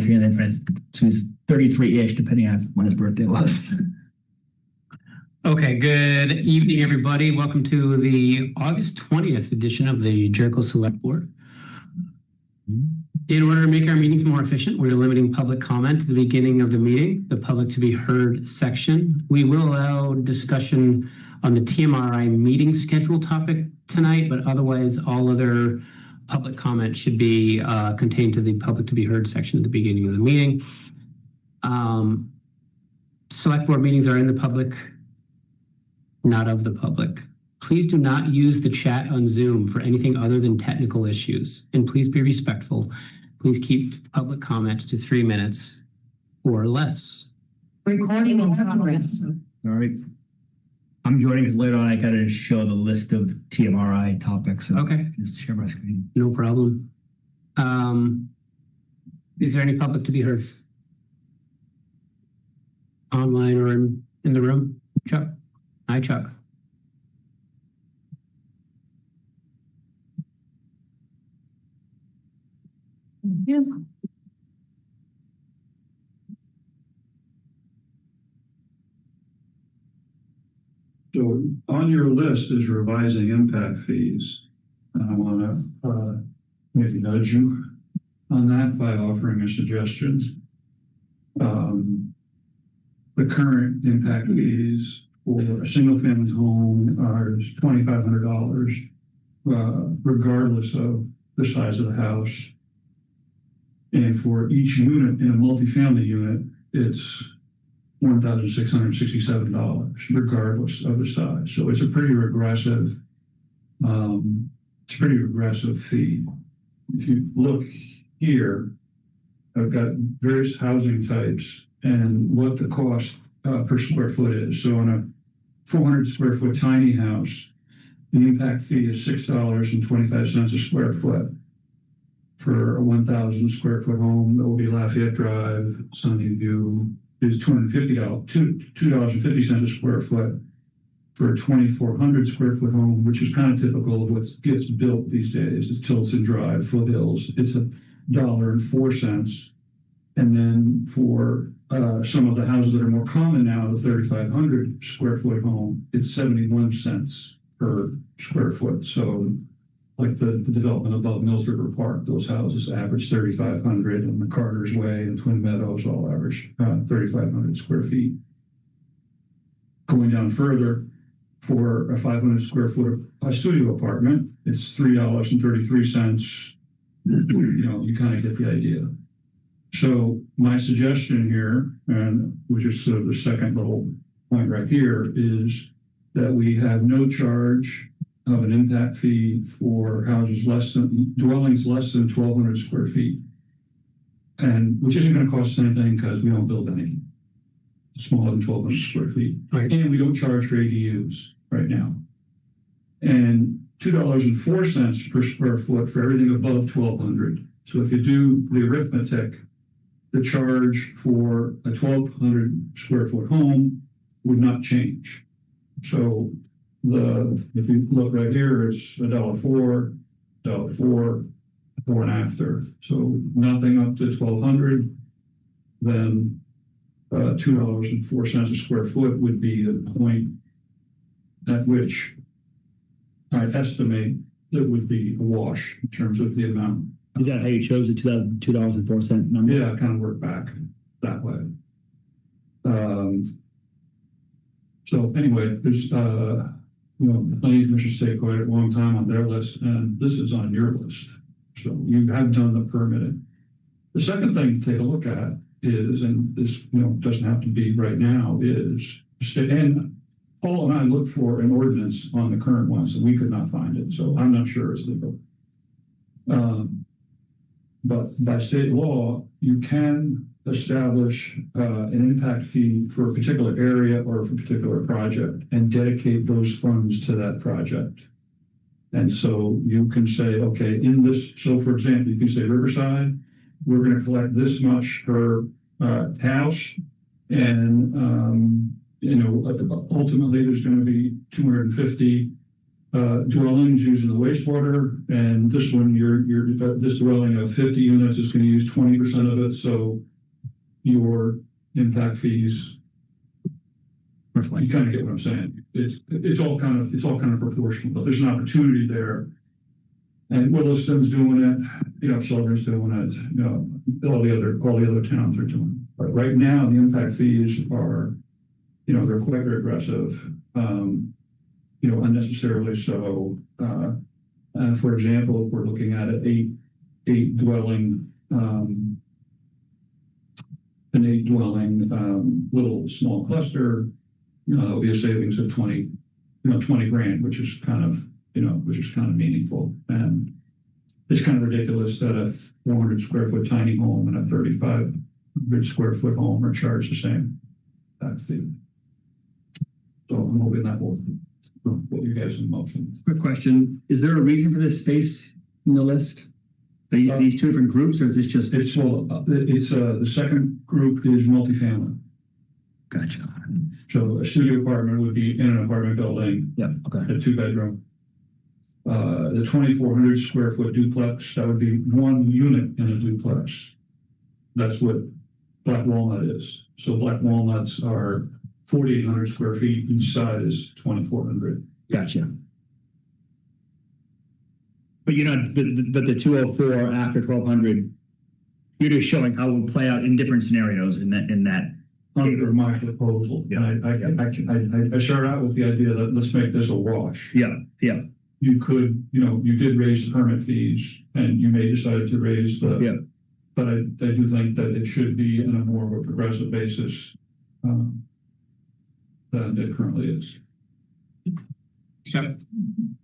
between the friends. So he's 33-ish, depending on when his birthday was. Okay, good evening, everybody. Welcome to the August 20th edition of the Jericho Selectboard. In order to make our meetings more efficient, we're limiting public comment at the beginning of the meeting, the public to be heard section. We will allow discussion on the TMRI meeting schedule topic tonight, but otherwise all other public comment should be contained to the public to be heard section at the beginning of the meeting. Select board meetings are in the public, not of the public. Please do not use the chat on Zoom for anything other than technical issues, and please be respectful. Please keep public comments to 3 minutes or less. Recording in progress. All right. I'm joining because later on I got to show the list of TMRI topics. So okay. Just share my screen. No problem. Is there any public to be heard? Online or in the room? Chuck? Hi, Chuck. Yeah. So on your list is revising impact fees. And I want to maybe nudge you on that by offering a suggestion. The current impact fees for a single family home are $2,500, regardless of the size of the house. And for each unit in a multifamily unit, it's $1,667, regardless of the size. So it's a pretty regressive, fee. If you look here, I've got various housing types and what the cost per square foot is. So on a 400 square foot tiny house, the impact fee is $6.25 a square foot. For a 1,000 square foot home, that will be Lafayette Drive, Sunnyview, is $2.50 a square foot. For a 2,400 square foot home, which is kind of typical of what gets built these days, it's Tilson Drive, Foothills, it's $1.04. And then for some of the houses that are more common now, the 3,500 square foot home, it's 71 cents per square foot. So like the development above Mills River Park, those houses average 3,500, and the Carter's Way and Twin Meadows all average 3,500 square feet. Going down further, for a 500 square foot studio apartment, it's $3.33. You kind of get the idea. So my suggestion here, and which is sort of the second little point right here, is that we have no charge of an impact fee for dwellings less than 1,200 square feet, and which isn't going to cost us anything because we don't build any smaller than 1,200 square feet, right. And we don't charge for ADUs right now. And $2.04 per square foot for everything above 1,200. So if you do the arithmetic, the charge for a 1,200 square foot home would not change. So if you look right here, it's $1.04, before and after. So nothing up to 1,200, then $2.04 a square foot would be the point at which I estimate it would be a wash in terms of the amount. Is that how you chose the $2.04 number? Yeah, I kind of work back that way. So anyway, there's the Planning Commission stayed quite a long time on their list, and this is on your list. So you have done the permitting. The second thing to take a look at is, and this doesn't have to be right now, is, and Paul and I looked for an ordinance on the current one, so we could not find it. So I'm not sure it's legal. But by state law, you can establish an impact fee for a particular area or for a particular project and dedicate those funds to that project. And so you can say, okay, so for example, you can say Riverside, we're going to collect this much per house, and ultimately there's going to be 250 dwellings using the wastewater, and this one, this dwelling of 50 units is going to use 20% of it, so your impact fees, you kind of get what I'm saying. It's all kind of proportional, but there's an opportunity there. And Williston's doing it, Shelburne's doing it, all the other towns are doing it. But right now, the impact fees are, they're quite aggressive, unnecessarily so. For example, if we're looking at an eight dwelling, little small cluster, there'll be a savings of 20 grand, which is kind of meaningful. And it's kind of ridiculous that a 400 square foot tiny home and a 3,500 square foot home are charged the same fee. So I'm hoping that will put you guys in motion. Quick question. Is there a reason for this space in the list? These two different groups, or is this just? It's the second group is multifamily. Gotcha. So a studio apartment would be in an apartment building. Yeah. Okay. A 2-bedroom. The 2,400 square foot duplex, that would be one unit in a duplex. That's what Black Walnut is. So Black Walnuts are 4,800 square feet. Each side is 2,400. Gotcha. But but the 204 after 1,200, you're just showing how it will play out in different scenarios in that. Under my proposal. Yeah. I started out with the idea that let's make this a wash. Yeah. Yeah. You could, you did raise the permit fees and you may decide to raise the, Yeah. But I do think that it should be in a more of a progressive basis than it currently is. Sure.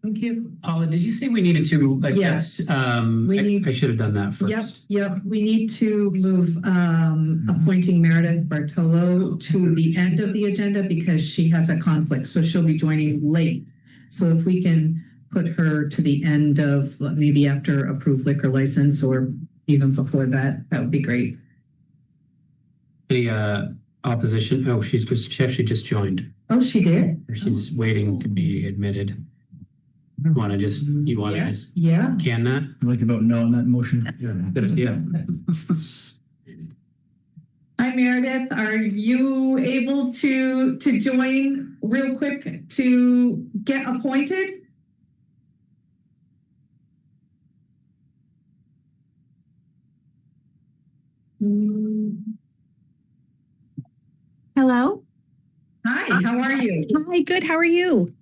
Thank you. Paula, did you say we needed to, Yes. I should have done that first. Yep. We need to move appointing Meredith Bartolo to the end of the agenda because she has a conflict, so she'll be joining late. So if we can put her to the end of maybe after approved liquor license or even before that, that would be great. Any opposition? Oh, she actually just joined. Oh, she did? She's waiting to be admitted. You want to just Yeah. can that? I'd like to vote no on that motion. Yeah. Hi, Meredith. Are you able to join real quick to get appointed? Hello. Hi, how are you? Hi, good. How are you?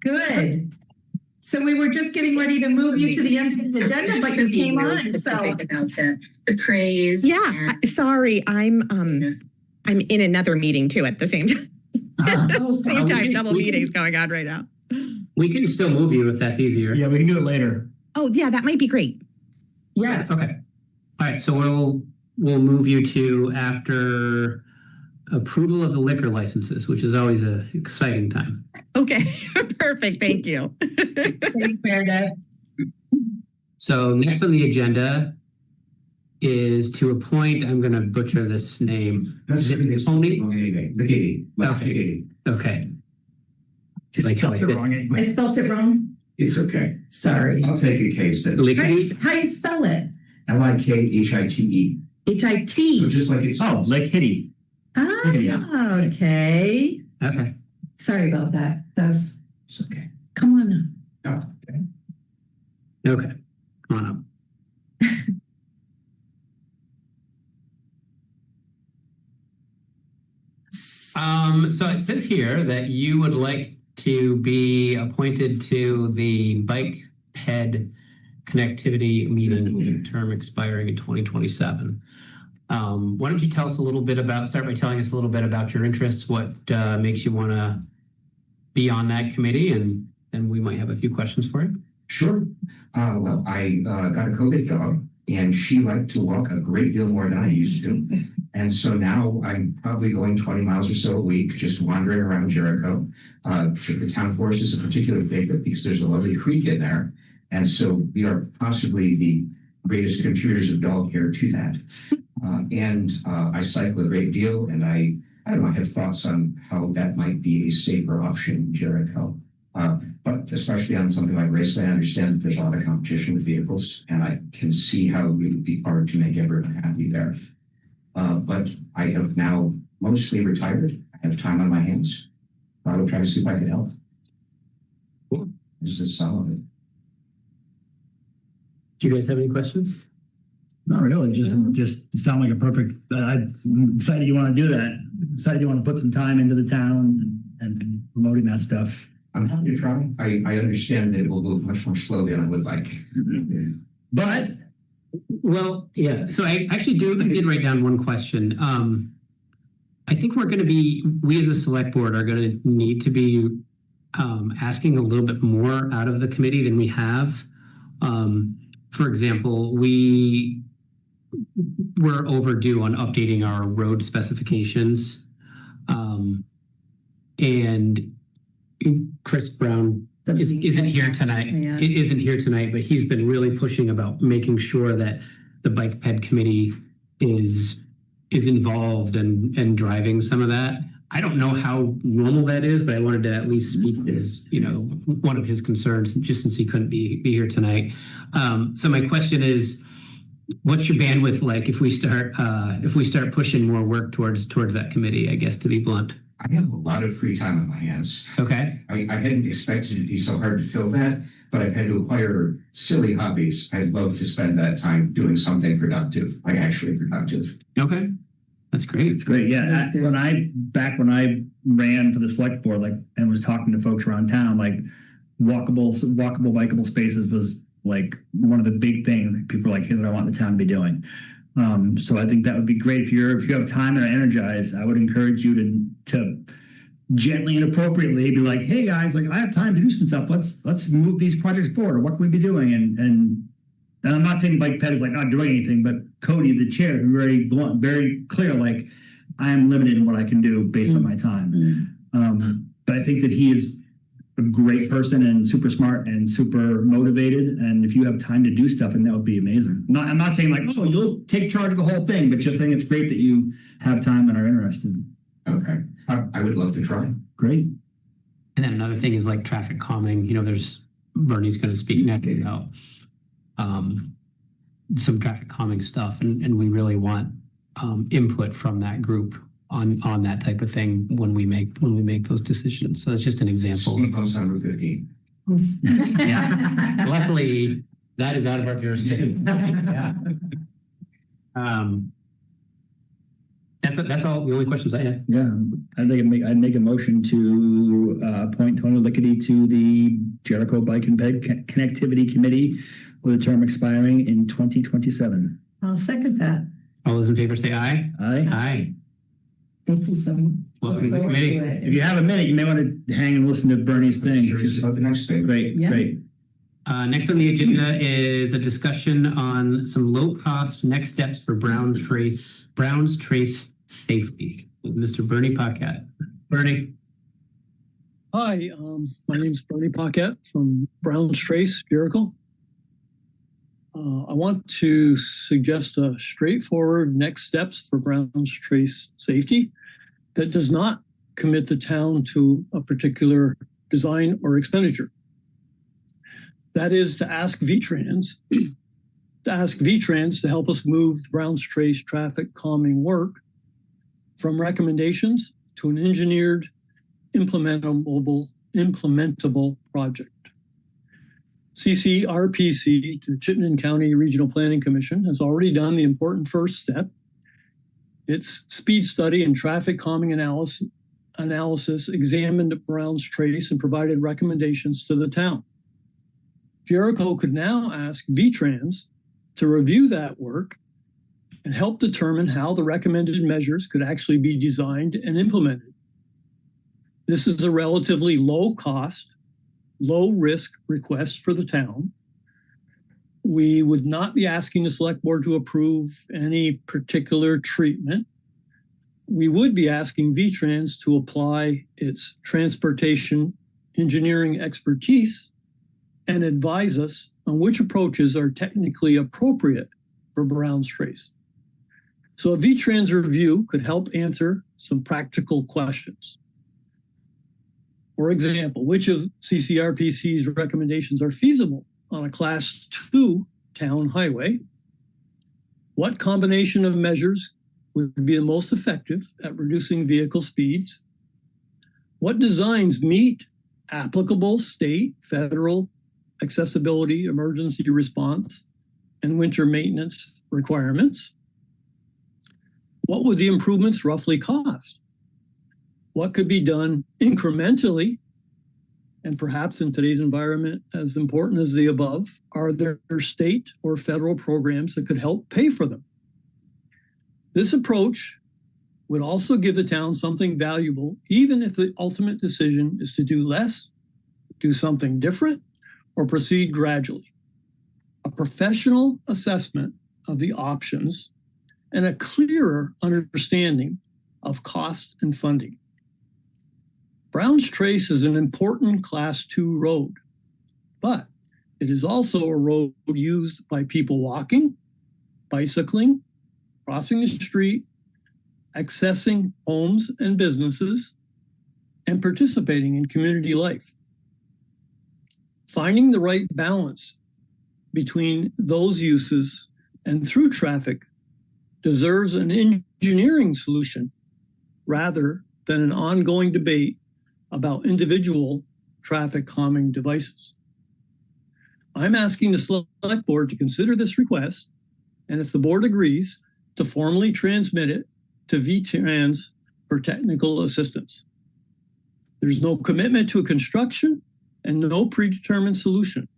Good. So we were just getting ready to move you to the end of the agenda, but you came on. So Specific about the praise. Yeah. Sorry, I'm in another meeting too at the same time. Same time, double meetings going on right now. We can still move you if that's easier. Yeah, we can do it later. Oh, yeah, that might be great. yes. Okay. All right. So we'll move you to after approval of the liquor licenses, which is always an exciting time. Okay, perfect. Thank you. Thanks, Meredith. So next on the agenda is to appoint, I'm going to butcher this name. That's Tony? Okay. Okay. Like how I did. Wrong I anyway. spelled it wrong. It's okay. Sorry. I'll take a case then. Lickety? How you spell it? Likhite. H-I-T. So just like it's. Oh, like Hitty. Ah, Yeah. okay. Okay. Sorry about that. That's It's okay. come on now. Oh, okay. Okay. Come on up. So it says here that you would like to be appointed to the bike head connectivity meeting term expiring in 2027. Why don't you tell us a little bit start by telling us a little bit about your interests, what makes you want to be on that committee, and we might have a few questions for you. Sure. Well, I got a COVID dog, and she liked to walk a great deal more than I used to. And so now I'm probably going 20 miles or so a week, just wandering around Jericho. The town forest is a particular favorite because there's a lovely creek in there. And so we are possibly the greatest contributors of dog hair to that. And I cycle a great deal, and I don't know, I have thoughts on how that might be a safer option in Jericho. But especially on something like raceway, I understand that there's a lot of competition with vehicles, and I can see how it would be hard to make everyone happy there. But I have now mostly retired. I have time on my hands. I will try to see if I can help. Cool. This is some of it. Do you guys have any questions? Not really, just sound like a perfect, I'm excited you want to do that. I'm excited you want to put some time into the town and promoting that stuff. I'm happy to try. I understand that it will move much more slowly than I would like. But Well, yeah. So I did write down one question. I think we as a select board are going to need to be asking a little bit more out of the committee than we have. For example, we're overdue on updating our road specifications. And Chris Brown isn't here tonight. Yeah. It isn't here tonight, but he's been really pushing about making sure that the bike ped committee is involved and driving some of that. I don't know how normal that is, but I wanted to at least speak as, one of his concerns, just since he couldn't be here tonight. So my question is, what's your bandwidth like if we start pushing more work towards that committee, I guess, to be blunt? I have a lot of free time on my hands. Okay. I hadn't expected it to be so hard to fill that, but I've had to acquire silly hobbies. I'd love to spend that time doing something productive, like actually productive. Okay. That's great. it's great, yeah. When I ran for the select board, and was talking to folks around town, walkable, bikeable spaces was one of the big things people are here's what I want the town to be doing. So I think that would be great if you have time and are energized. I would encourage you to gently and appropriately be like, hey guys, I have time to do some stuff. Let's move these projects forward. Or what can we be doing? And I'm not saying bike ped is not doing anything, but Cody, the chair, very blunt, very clear. I am limited in what I can do based on my time. But I think that he is a great person and super smart and super motivated. And if you have time to do stuff, and that would be amazing. I'm not saying you'll take charge of the whole thing, but just think it's great that you have time and are interested. Okay. I would love to try. Great. And then another thing is traffic calming. There's Bernie's going to speak next about some traffic calming stuff, and we really want input from that group on that type of thing when we make those decisions. So that's just an example. Speed bumps on Route 15. Yeah. Luckily, that is out of our jurisdiction. Yeah. That's all the only questions I had. Yeah, I'd make a motion to appoint Tony Lickety to the Jericho Bike and Ped Connectivity Committee with a term expiring in 2027. I'll second that. All those in favor say aye. Aye. Aye. Thank you so much. Welcome to the committee. If you have a minute, you may want to hang and listen to Bernie's thing. Curious about the next thing. Great, Yeah. great. Next on the agenda is a discussion on some low-cost next steps for Brown's Trace safety. Mr. Bernie Paquette. Bernie. Hi, my name is Bernie Paquette from Brown's Trace, Jericho. I want to suggest a straightforward next steps for Brown's Trace safety that does not commit the town to a particular design or expenditure. That is to ask VTrans to help us move Brown's Trace traffic calming work from recommendations to an engineered, implementable project. CCRPC, the Chittenden County Regional Planning Commission, has already done the important first step. Its speed study and traffic calming analysis examined Brown's Trace and provided recommendations to the town. Jericho could now ask VTrans to review that work and help determine how the recommended measures could actually be designed and implemented. This is a relatively low cost, low risk request for the town. We would not be asking the select board to approve any particular treatment. We would be asking VTrans to apply its transportation engineering expertise and advise us on which approaches are technically appropriate for Brown's Trace. So a VTrans review could help answer some practical questions. For example, which of CCRPC's recommendations are feasible on a Class 2 town highway? What combination of measures would be the most effective at reducing vehicle speeds? What designs meet applicable state, federal accessibility, emergency response, and winter maintenance requirements? What would the improvements roughly cost? What could be done incrementally? And perhaps in today's environment, as important as the above, are there state or federal programs that could help pay for them? This approach would also give the town something valuable, even if the ultimate decision is to do less, do something different, or proceed gradually. A professional assessment of the options and a clearer understanding of cost and funding. Brown's Trace is an important Class 2 road, but it is also a road used by people walking, bicycling, crossing the street, accessing homes and businesses, and participating in community life. Finding the right balance between those uses and through traffic deserves an engineering solution rather than an ongoing debate about individual traffic calming devices. I'm asking the Select Board to consider this request, and if the board agrees, to formally transmit it to VTrans for technical assistance. There's no commitment to a construction and no predetermined solution.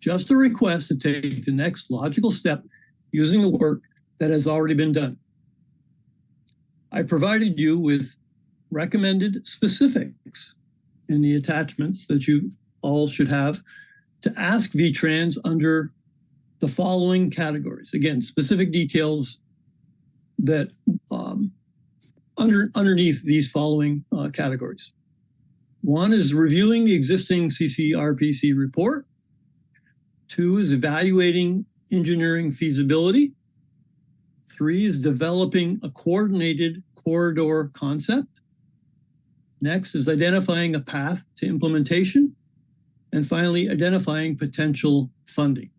Just a request to take the next logical step using the work that has already been done. I provided you with recommended specifics in the attachments that you all should have to ask VTrans under the following categories. Again, specific details that underneath these following categories. One is reviewing the existing CCRPC report. Two is evaluating engineering feasibility. Three is developing a coordinated corridor concept. Next is identifying a path to implementation. And finally, identifying potential funding.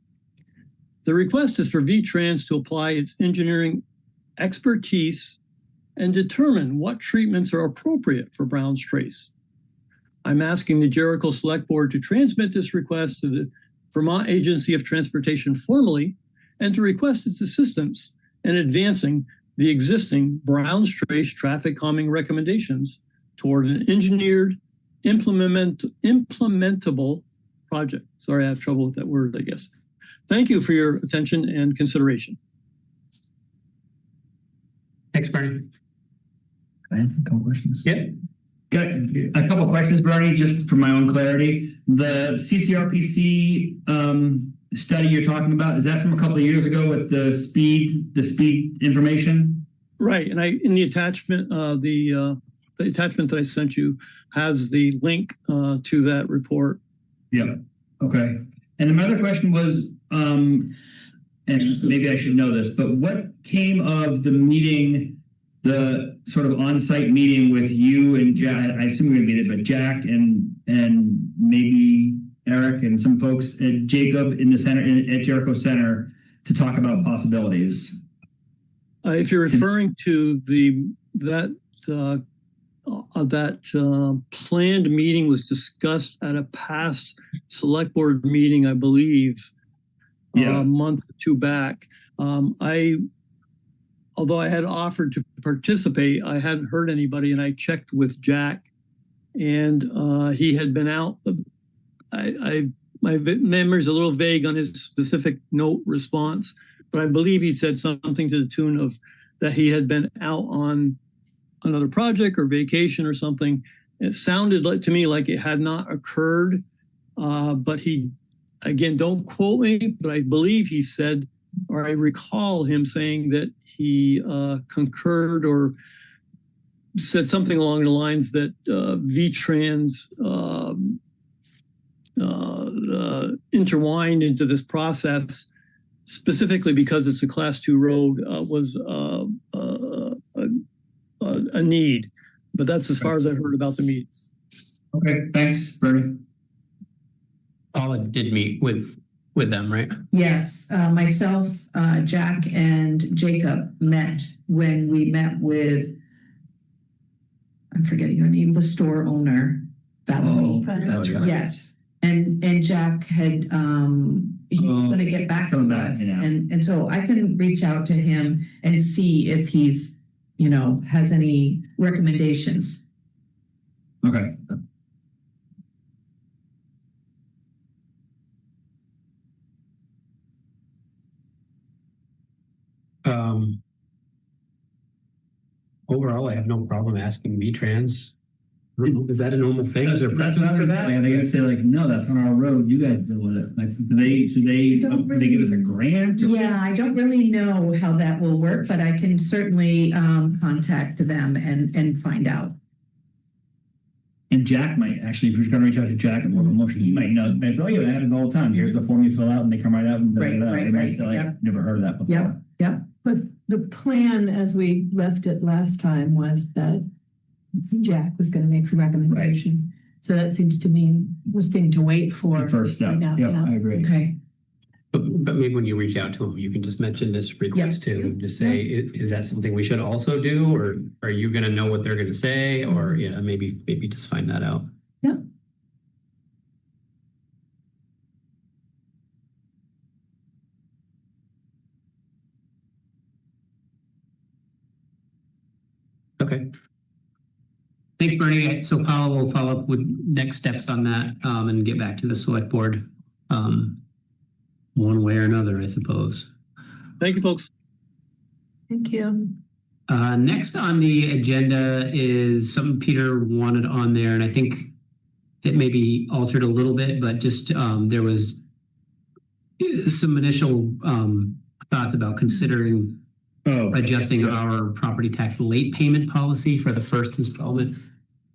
The request is for VTrans to apply its engineering expertise and determine what treatments are appropriate for Brown's Trace. I'm asking the Jericho Select Board to transmit this request to the Vermont Agency of Transportation formally and to request its assistance in advancing the existing Brown's Trace traffic calming recommendations toward an engineered, implementable project. Sorry, I have trouble with that word, I guess. Thank you for your attention and consideration. Thanks, Bernie. I have a couple questions. Yeah. Got a couple questions, Bernie, just for my own clarity. The CCRPC study you're talking about, is that from a couple of years ago with the speed information? Right, and in the attachment, the attachment that I sent you has the link to that report. Yeah. Okay. And my other question was, and maybe I should know this, but what came of the meeting, the sort of on-site meeting with you and Jack? I assume we're going to meet it, but Jack and maybe Eric and some folks at Jacob in the center at Jericho Center to talk about possibilities. If you're referring to that planned meeting was discussed at a past select board meeting, I believe, a month or two back. Although I had offered to participate, I hadn't heard anybody, and I checked with Jack, and he had been out. My memory's a little vague on his specific note response, but I believe he said something to the tune of that he had been out on another project or vacation or something. It sounded to me like it had not occurred, but he, again, don't quote me, but I believe he said, or I recall him saying that he concurred or said something along the lines that VTrans intertwined into this process, specifically because it's a Class 2 road, was a need. But that's as far as I heard about the meeting. Okay, thanks, Bernie. Paula did meet with them, right? Yes, myself, Jack and Jacob met when we met with, I'm forgetting her name, the store owner, Valerie. That's right. Yes, and Jack had, he's gonna get back to us, yeah. and so I can reach out to him and see if he's, has any recommendations. Okay. Overall, I have no problem asking V-Trans. Is that a normal thing? Is there That's precedent not for that. that? They gotta say like, no, that's on our road. You guys deal with it. Like, do they give us a grant? Yeah, I don't really know how that will work, but I can certainly contact them and find out. And Jack might actually, if you're gonna reach out to Jack and work a motion, he might know. They say, oh yeah, that happens all the time. Here's the form you fill out, and they come right out and Right, they might right, say like, yep. never heard of that before. Yep. But the plan, as we left it last time, was that Jack was gonna make some recommendation. So that seems to mean was thing to wait for. The first step. right now, Yeah, I agree. Okay. But maybe when you reach out to them, you can just mention this request too, and just say, is that something we should also do? Or are you gonna know what they're gonna say? Or, maybe just find that out. Yeah. Okay. Thanks, Bernie. So Paula will follow up with next steps on that, and get back to the select board, one way or another, I suppose. Thank you, folks. Thank you. Next on the agenda is something Peter wanted on there, and I think it may be altered a little bit, but just there was some initial thoughts about considering adjusting our property tax late payment policy for the first installment.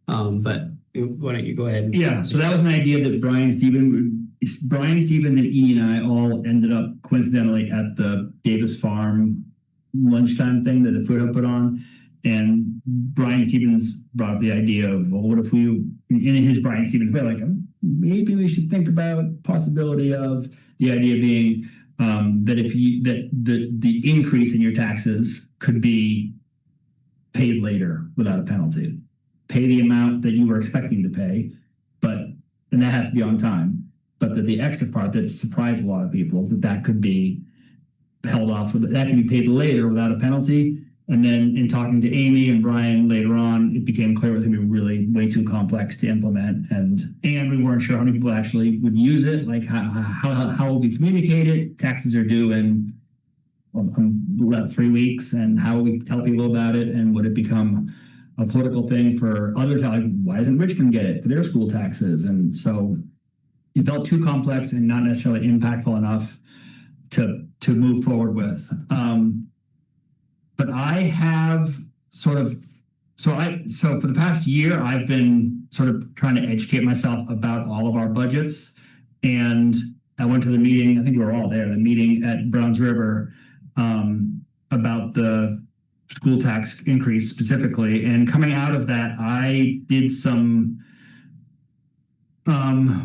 But why don't you go ahead? Yeah, so that was an idea that Brian Stevens and E and I all ended up coincidentally at the Davis Farm lunchtime thing that the Food Hub put on. And Brian Stevens brought up the idea of, well, what if we, in his Brian Stevens way, like, maybe we should think about possibility of the idea being that if you, that the increase in your taxes could be paid later without a penalty. Pay the amount that you were expecting to pay, and that has to be on time. But that the extra part that surprised a lot of people, that could be held off, that can be paid later without a penalty. And then in talking to Amy and Brian later on, it became clear it was going to be really way too complex to implement. And we weren't sure how many people actually would use it. Like how will we communicate it? Taxes are due in 3 weeks, and how will we tell people about it? And would it become a political thing for other towns? Like, why doesn't Richmond get it for their school taxes? And so it felt too complex and not necessarily impactful enough to move forward with. But I have so for the past year, I've been sort of trying to educate myself about all of our budgets. And I went to the meeting, I think we were all there, the meeting at Browns River about the school tax increase specifically. And coming out of that, I did some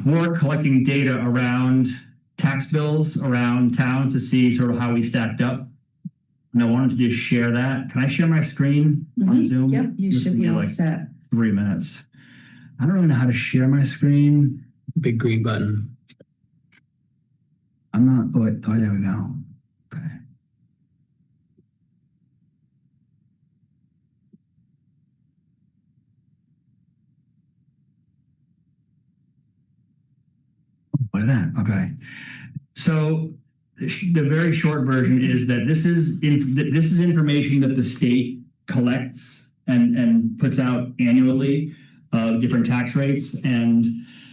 work collecting data around tax bills around town to see sort of how we stacked up. And I wanted to just share that. Can I share my screen on Zoom? Yep, you This should will be all like set. 3 minutes. I don't really know how to share my screen. Big green button. I'm not, oh, wait, there we go. Okay. Look at that, okay. So the very short version is that this is information that the state collects and puts out annually of different tax rates. And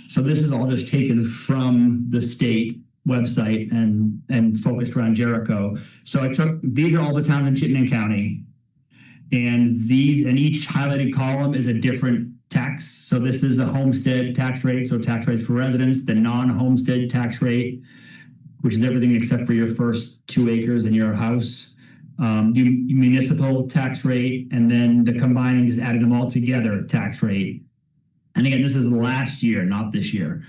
so this is all just taken from the state website and focused around Jericho. So these are all the towns in Chittenden County, and each highlighted column is a different tax. So this is a homestead tax rate, so tax rates for residents, the non-homestead tax rate, which is everything except for your first 2 acres in your house, the municipal tax rate, and then the combining, just adding them all together tax rate. And again, this is last year, not this year.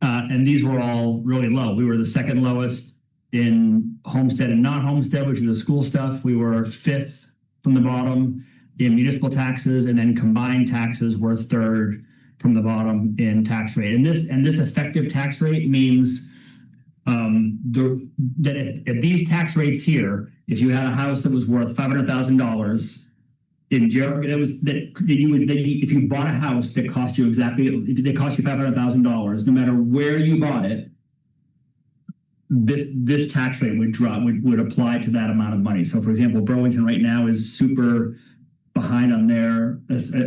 And these were all really low. We were the second lowest in homestead and non-homestead, which is the school stuff. We were fifth from the bottom in municipal taxes, and then combined taxes were third from the bottom in tax rate. And this effective tax rate means that at these tax rates here, if you had a house that was worth $500,000 in Jericho, if you bought a house that cost you $500,000, no matter where you bought it, this tax rate would apply to that amount of money. So, for example, Burlington right now is super behind on their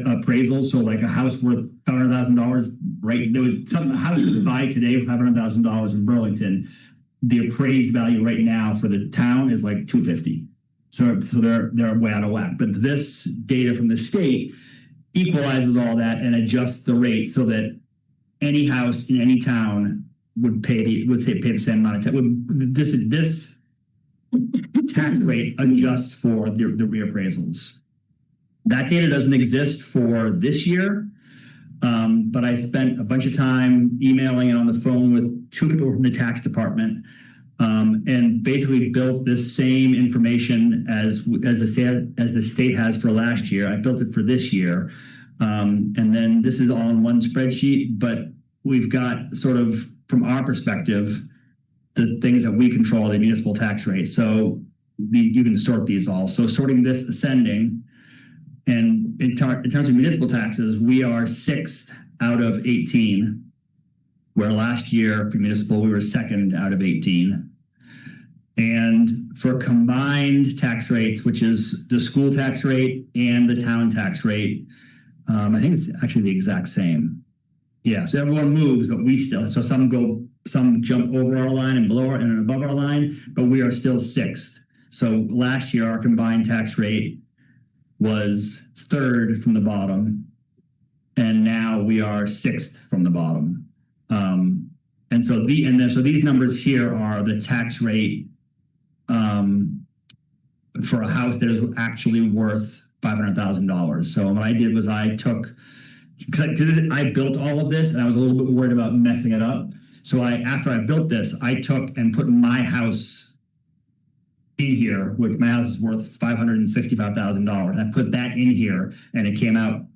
appraisal. So, like a house worth $500,000, right? There was a house you could buy today for $500,000 in Burlington. The appraised value right now for the town is like $250,000. So they're way out of whack. But this data from the state equalizes all that and adjusts the rate so that any house in any town would pay the same amount of tax. This tax rate adjusts for the reappraisals. That data doesn't exist for this year, but I spent a bunch of time emailing and on the phone with two people from the tax department, and basically built this same information as the state has for last year. I built it for this year, and then this is all in one spreadsheet. But we've got sort of, from our perspective, the things that we control, the municipal tax rate. So you can sort these all. So sorting this ascending, and in terms of municipal taxes, we are 6th out of 18, where last year for municipal, we were 2nd out of 18. And for combined tax rates, which is the school tax rate and the town tax rate, I think it's actually the exact same. Yeah, so everyone moves, but we still, so some jump over our line and below and above our line, but we are still 6th. So last year, our combined tax rate was 3rd from the bottom, and now we are 6th from the bottom. And so these numbers here are the tax rate for a house that is actually worth $500,000. So what I did was I took, because I built all of this and I was a little bit worried about messing it up. So after I built this, I took and put my house in here, which my house is worth $565,000. I put that in here, and it came out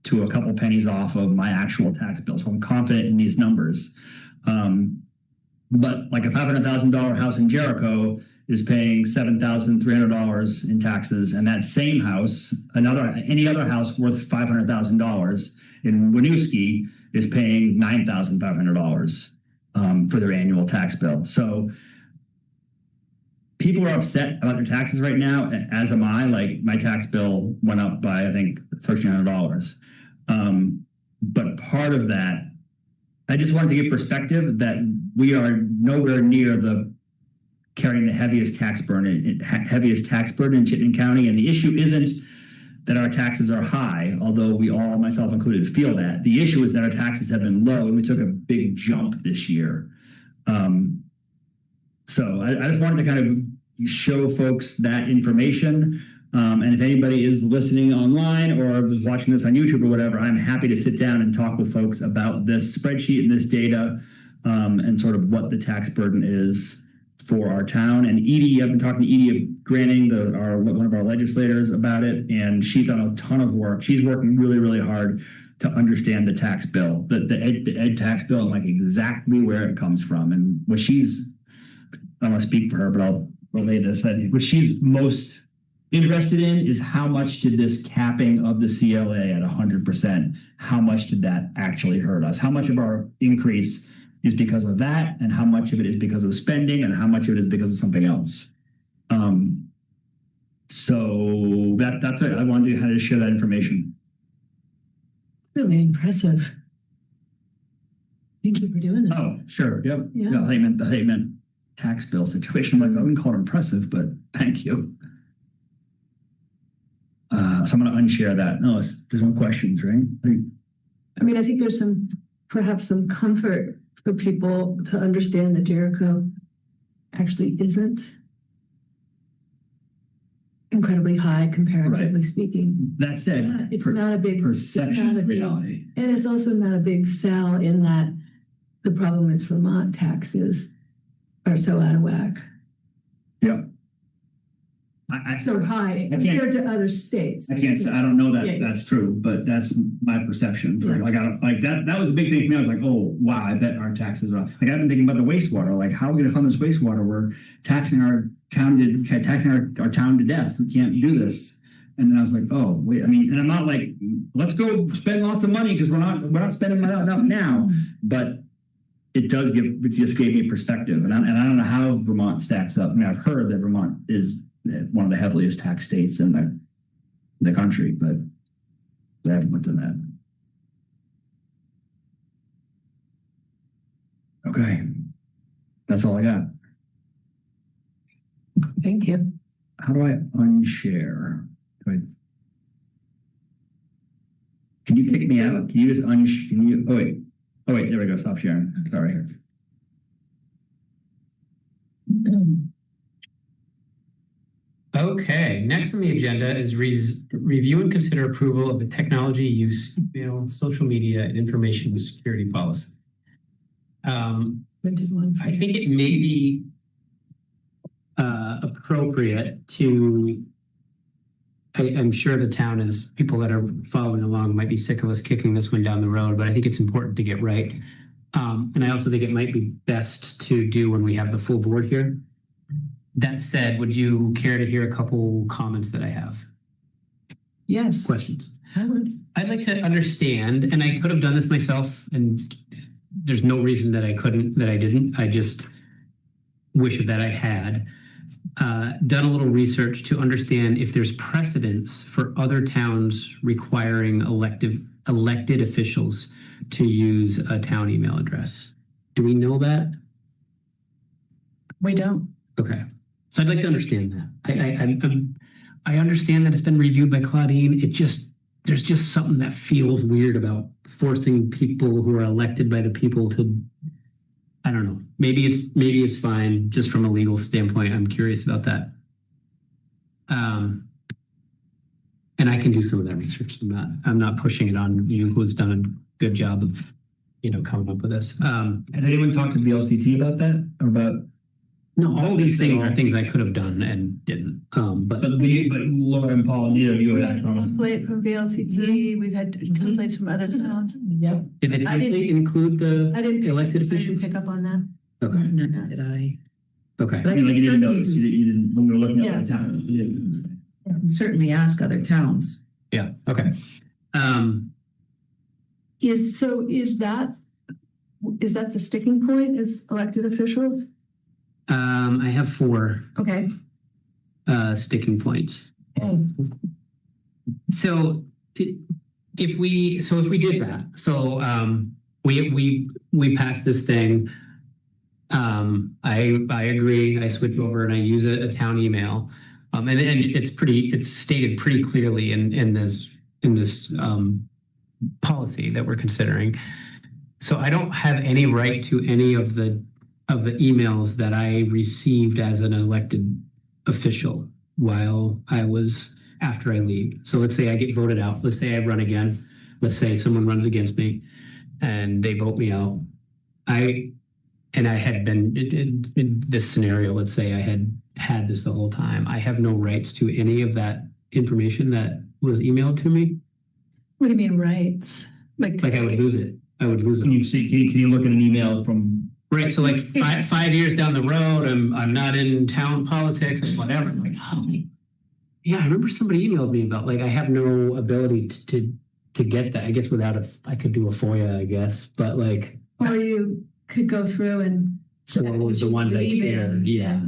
to a couple pennies off of my actual tax bill. So I'm confident in these numbers. But like a $500,000 house in Jericho is paying $7,300 in taxes, and that same house, any other house worth $500,000 in Winooski is paying $9,500 for their annual tax bill. So people are upset about their taxes right now, as am I. Like, my tax bill went up by, I think, $1,300. But part of that, I just wanted to give perspective that we are nowhere near carrying the heaviest tax burden in Chittenden County. And the issue isn't that our taxes are high, although we all, myself included, feel that. The issue is that our taxes have been low, and we took a big jump this year. So I just wanted to kind of show folks that information. And if anybody is listening online or was watching this on YouTube or whatever, I'm happy to sit down and talk with folks about this spreadsheet and this data, and sort of what the tax burden is for our town. And Edie, I've been talking to Edie Granning, one of our legislators, about it, and she's done a ton of work. She's working really, really hard to understand the tax bill, the ed tax bill, and like exactly where it comes from. And what she's, I don't want to speak for her, but I'll relay this. What she's most interested in is how much did this capping of the CLA at 100%, how much did that actually hurt us? How much of our increase is because of that, and how much of it is because of spending, and how much of it is because of something else? So that's it. I wanted to kind of share that information. Really impressive. Thank you for doing that. Oh, sure. Yep. Yeah. Yeah, I meant tax bill situation. I'm like, I wouldn't call it impressive, but thank you. So I'm going to unshare that. No, there's no questions, right? I mean, I think there's perhaps some comfort for people to understand that Jericho actually isn't incredibly high comparatively speaking. That said, It's not a big perception it's is not a big- reality. And it's also not a big sell in that the problem is Vermont taxes are so out of whack, so high I can't- compared to other states. I can't say, I don't know that Yeah. that's true, but that's my perception for, Yeah. like, I don't, like, that was a big thing for me. I was like, oh, wow, I bet our taxes are, like, I've been thinking about the wastewater, like, how are we gonna fund this wastewater? We're taxing our town to death. We can't do this. And then I was like, oh, wait, I mean, and I'm not like, let's go spend lots of money because we're not spending enough now, but it just gave me perspective. And I don't know how Vermont stacks up. I mean, I've heard that Vermont is one of the heaviest tax states in the country, but I haven't looked at that. Okay. That's all I got. Thank you. How do I unshare? Can you kick me out? Can you just oh wait, there we go. Stop sharing. Sorry. Okay, next on the agenda is review and consider approval of the technology use, social media, and information security policy. I think it may be appropriate to, I'm sure the town is, people that are following along might be sick of us kicking this one down the road, but I think it's important to get right. And I also think it might be best to do when we have the full board here. That said, would you care to hear a couple comments that I have? Yes. Questions? I would. I'd like to understand, and I could have done this myself, and there's no reason that I didn't. I just wish that I had done a little research to understand if there's precedence for other towns requiring elected officials to use a town email address. Do we know that? We don't. Okay. So I'd like to understand that. I understand that it's been reviewed by Claudine. There's just something that feels weird about forcing people who are elected by the people to, I don't know. Maybe it's fine just from a legal standpoint. I'm curious about that. And I can do some of that research. I'm not pushing it on you, who's done a good job of, coming up with this. Has anyone talked to VLCT about that? Or about? No, all these things are things I could have done and didn't. But Laura and Paul, neither of you We have had a that comment. template from VLCT. We've had templates from other towns. Yep. did they I didn't- include the I didn't elected I didn't officials? pick up on that. Okay. No, did I? Okay. But I mean, like, you didn't certainly notice, you didn't, when we were looking at the town. You didn't. certainly ask other towns. Yeah. Okay. Is that the sticking point, is elected officials? I have 4 Okay. sticking points. Okay. So if we did that, we passed this thing. I agree. I switch over and I use a town email, and it's stated pretty clearly in this policy that we're considering. So I don't have any right to any of the emails that I received as an elected official while after I leave. So let's say I get voted out. Let's say I run again. Let's say someone runs against me and they vote me out. I had been in this scenario. Let's say I had this the whole time. I have no rights to any of that information that was emailed to me. What do you mean rights? Like I would lose it. I would lose it. Can you look at an email from? Right. So like 5 years down the road, I'm not in town politics and whatever. I'm like, oh, yeah, I remember somebody emailed me about, like, I have no ability to get that. I guess I could do a FOIA, I guess, but like. Or you could go through and. Forward the ones I care. Yeah.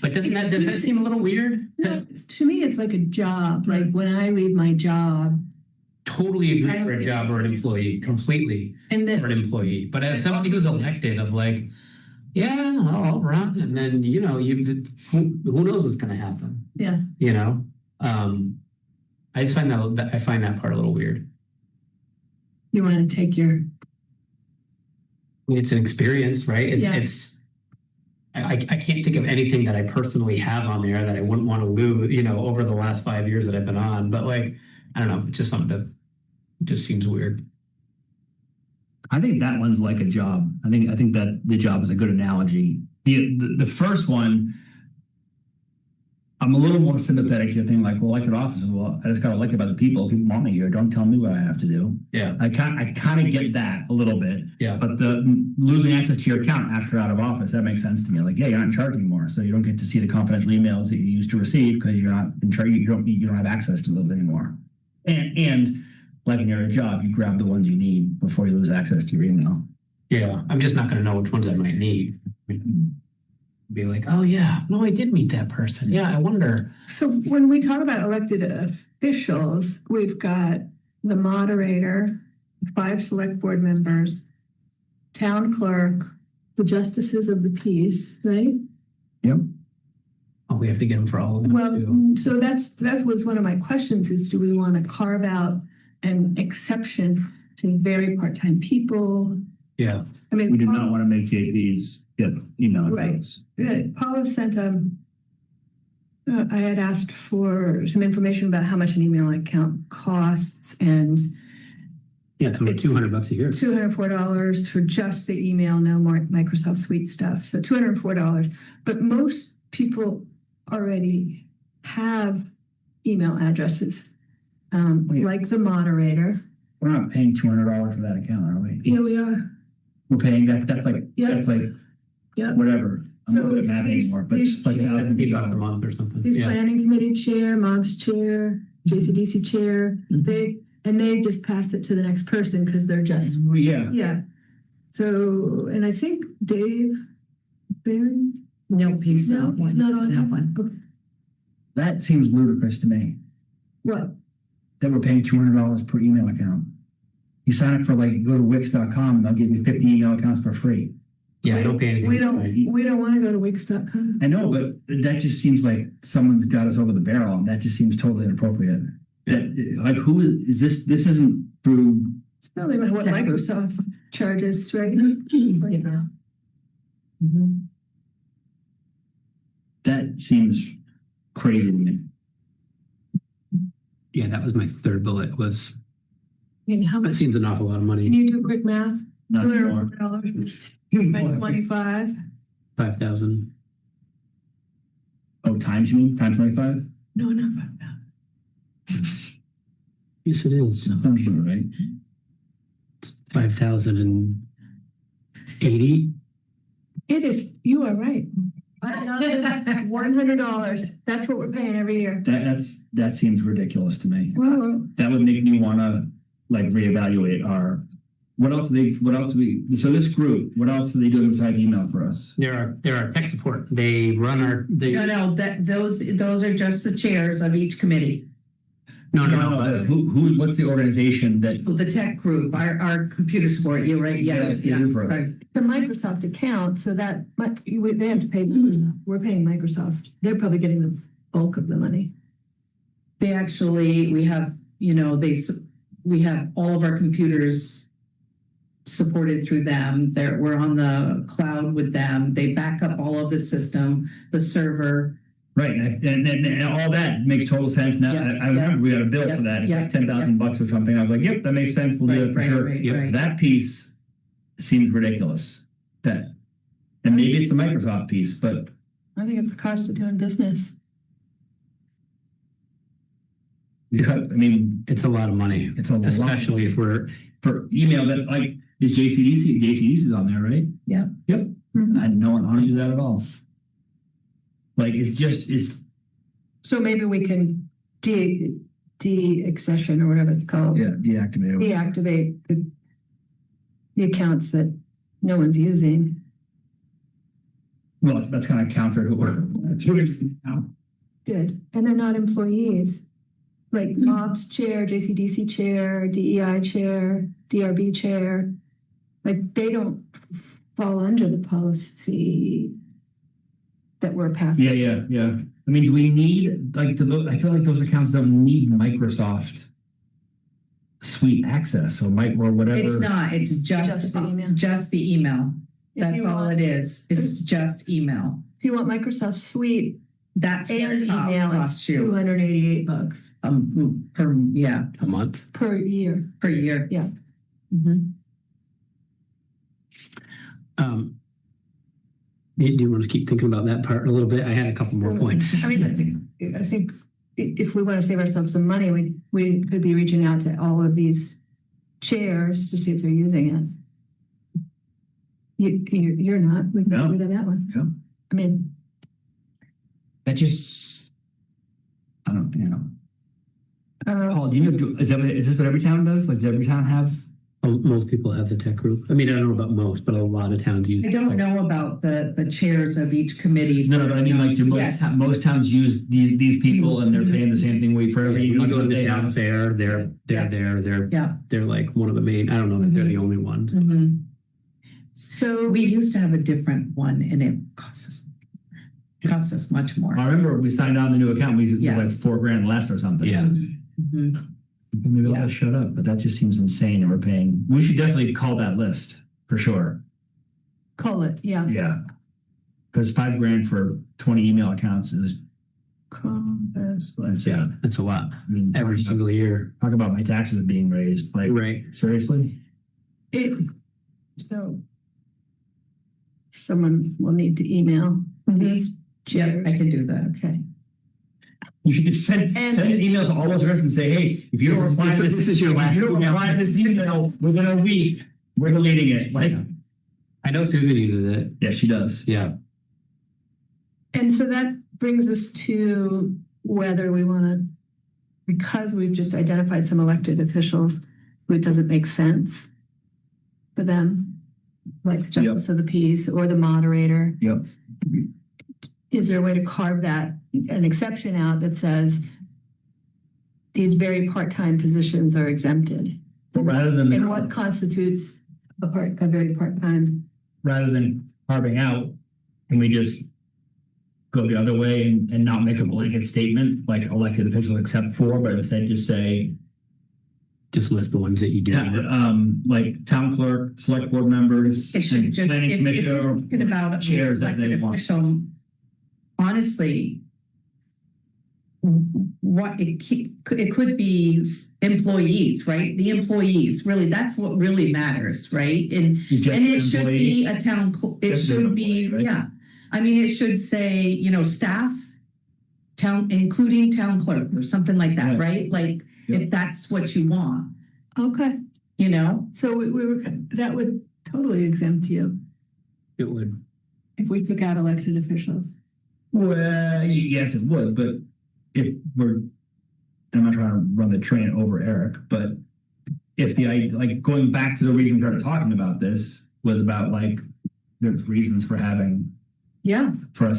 But does that seem a little weird? No, to me, it's like a job. Like when I leave my job. Totally agree for a job or an employee, completely And then for an employee. But as somebody who's elected, of like, yeah, I'll run, and then who knows what's going to happen? yeah. I just find that part a little weird. You want to take your. I mean, it's an experience, right? Yeah. I can't think of anything that I personally have on there that I wouldn't want to lose, over the last 5 years that I've been on. But like, I don't know, it's just something that just seems weird. I think that one's like a job. I think that the job is a good analogy. The first one, I'm a little more sympathetic to the thing like, well, elected officers. Well, I just got elected by the people. People want me here. Don't tell me what I have to do. Yeah. I kind of get that a little bit. Yeah. But the losing access to your account after you're out of office, that makes sense to me. Like, yeah, you're not in charge anymore, so you don't get to see the confidential emails that you used to receive because you're not in charge. You don't have access to those anymore. And like in your job, you grab the ones you need before you lose access to your email. Yeah. I'm just not going to know which ones I might need. Be like, oh yeah, no, I did meet that person. Yeah, I wonder. So when we talk about elected officials, we've got the moderator, 5 select board members, town clerk, the justices of the peace, right? Yep. Oh, we have to get them for all of them Well, too. so that was one of my questions is, do we want to carve out an exception to very part-time people? Yeah. I mean, We do not want to make these get email Right. accounts. Paula sent I had asked for some information about how much an email account costs, and Yeah, it's only It's $200 a year. $204 for just the email, no more Microsoft Suite stuff. So $204. But most people already have email addresses, like the moderator. We're not paying $200 for that account, are we? Yeah, we are. We're paying that. That's like Yeah. whatever. I'm not So good at math these- anymore, but these- it's like $70 a month or something. He's Yeah. planning committee chair, MOBS chair, JCDC chair. They just pass it to the next person because they're just, Yeah. yeah. So, and I think Dave Barry. Nope, he's not one. He's not He's on not that one. one. That seems ludicrous to me. What? That we're paying $200 per email account. You sign up for go to Wix.com and they'll give you 50 email accounts for free. Yeah, I don't pay anything. We don't want to go to Wix.com. I know, but that just seems like someone's got us over the barrel, and that just seems totally inappropriate. Who is this? This isn't through. It's probably what Microsoft charges, right? Yeah. Mhm. That seems crazy to me. Yeah, that was my third bullet. Was I mean, how that much? seems an awful lot of Can money. you do quick math? Not anymore. $204 by 25. 5,000. Oh, times you mean? Times 25? No, not 5,000. Yes, it is. Sounds good, right? 5,080. It is. You are right. $100. That's what we're paying every year. That seems ridiculous to me. Well, That would make me want to reevaluate our. So this group, what else are they doing besides email for us? There are tech support. They run our. No, those are just the chairs of each committee. No. Who? What's the organization that? The tech group, our computer support, you're right, yes, Yeah, yeah. for us. Right. the Microsoft account, so they have to pay Microsoft. We're paying Microsoft. They're probably getting the bulk of the money. We have, we have all of our computers supported through them. We're on the cloud with them. They back up all of the system, the server. Right, and all that makes total sense now. Yeah, I remember we got a bill for that. It's like $10,000 or something. I was like, "Yep, that makes sense. We'll do it for sure." Right. That piece seems ridiculous. And maybe it's the Microsoft piece, but I think it's the cost of doing business. It's a lot of money. It's a lot, especially if we're for email that is JCDC. JCDC is on there, right? Yeah. Yep. Mhm. I don't want to do that at all. It's. So maybe we can de-accession or whatever it's called. Yeah, deactivate. Deactivate the accounts that no one's using. Well, that's kind of counter to what we're doing now. Did, and they're not employees. Like Ops chair, JCDC chair, DEI chair, DRB chair. Like they don't fall under the policy that we're passing. Yeah. I mean, do we need I feel like those accounts don't need Microsoft Suite access or whatever. It's not, it's just Just the email. just the email. That's all it is. It's just email. If you want Microsoft Suite That's and how it email, it's costs you. $288 A month. per year. Per year. Yeah. Mhm. Do you want to keep thinking about that part a little bit? I had a couple more points. I mean, I think if we want to save ourselves some money, we could be reaching out to all of these chairs to see if they're using it. You're not. We've got rid of that one. Yeah. I mean, That just, I don't, uh, Paul, do you know, is this what every town does? Like, does every town have? Most people have the tech group. I mean, I don't know about most, but a lot of towns use. I don't know about the chairs of each committee. No, but I mean, like, Yes. most towns use these people and they're paying the same thing for every. You go to the they town have. fair, they're Yeah. there. Yeah. They're like one of the main, I don't know that they're the only ones. Mhm. so We used to have a different one and it cost us much more. I remember we signed on the new account, it was Yeah. like $4,000 less or something. Yeah. Mhm. Maybe I'll Yeah. just shut up, but that just seems insane and we're paying, we should definitely call that list for sure. call it, yeah. Yeah. Because $5,000 for 20 email accounts is, Yeah, that's a lot. I mean, Every single year. talk about my taxes being raised, like, Right. seriously? So someone will need to email these Yeah, chairs. I can do that. Okay. You should just send an email to all those residents and say, hey, if you don't reply to This is your last if you don't email. reply to this email within a week, we're deleting it. Like, I know Susan uses it. yeah, she does. Yeah. And so that brings us to whether we want to, because we've just identified some elected officials who it doesn't make sense for them, like justice of the peace or the moderator. Yep. Is there a way to carve that, an exception out that says these very part-time positions are exempted? But rather than And what constitutes a very part-time? carving out, can we just go the other way and not make a blanket statement like elected officials except for, but instead just say, Just list the ones that you do. like town clerk, select board members, It should and just, planning if you're commissioner. thinking about chairs that they elected want. official, honestly, what it could be employees, right? The employees, really, that's what really matters, right? And He's just and an it should employee. be a it Just an should be, employee, right? yeah. I mean, it should say, staff, including town clerk or something like that, right? Like, Yep. if that's what you want, Okay. So we were, that would totally exempt you It would. if we took out elected officials. Well, yes, it would, but if I'm not trying to run the train over Eric, but if going back to the reason we started talking about this was about like, there's reasons for yeah. for the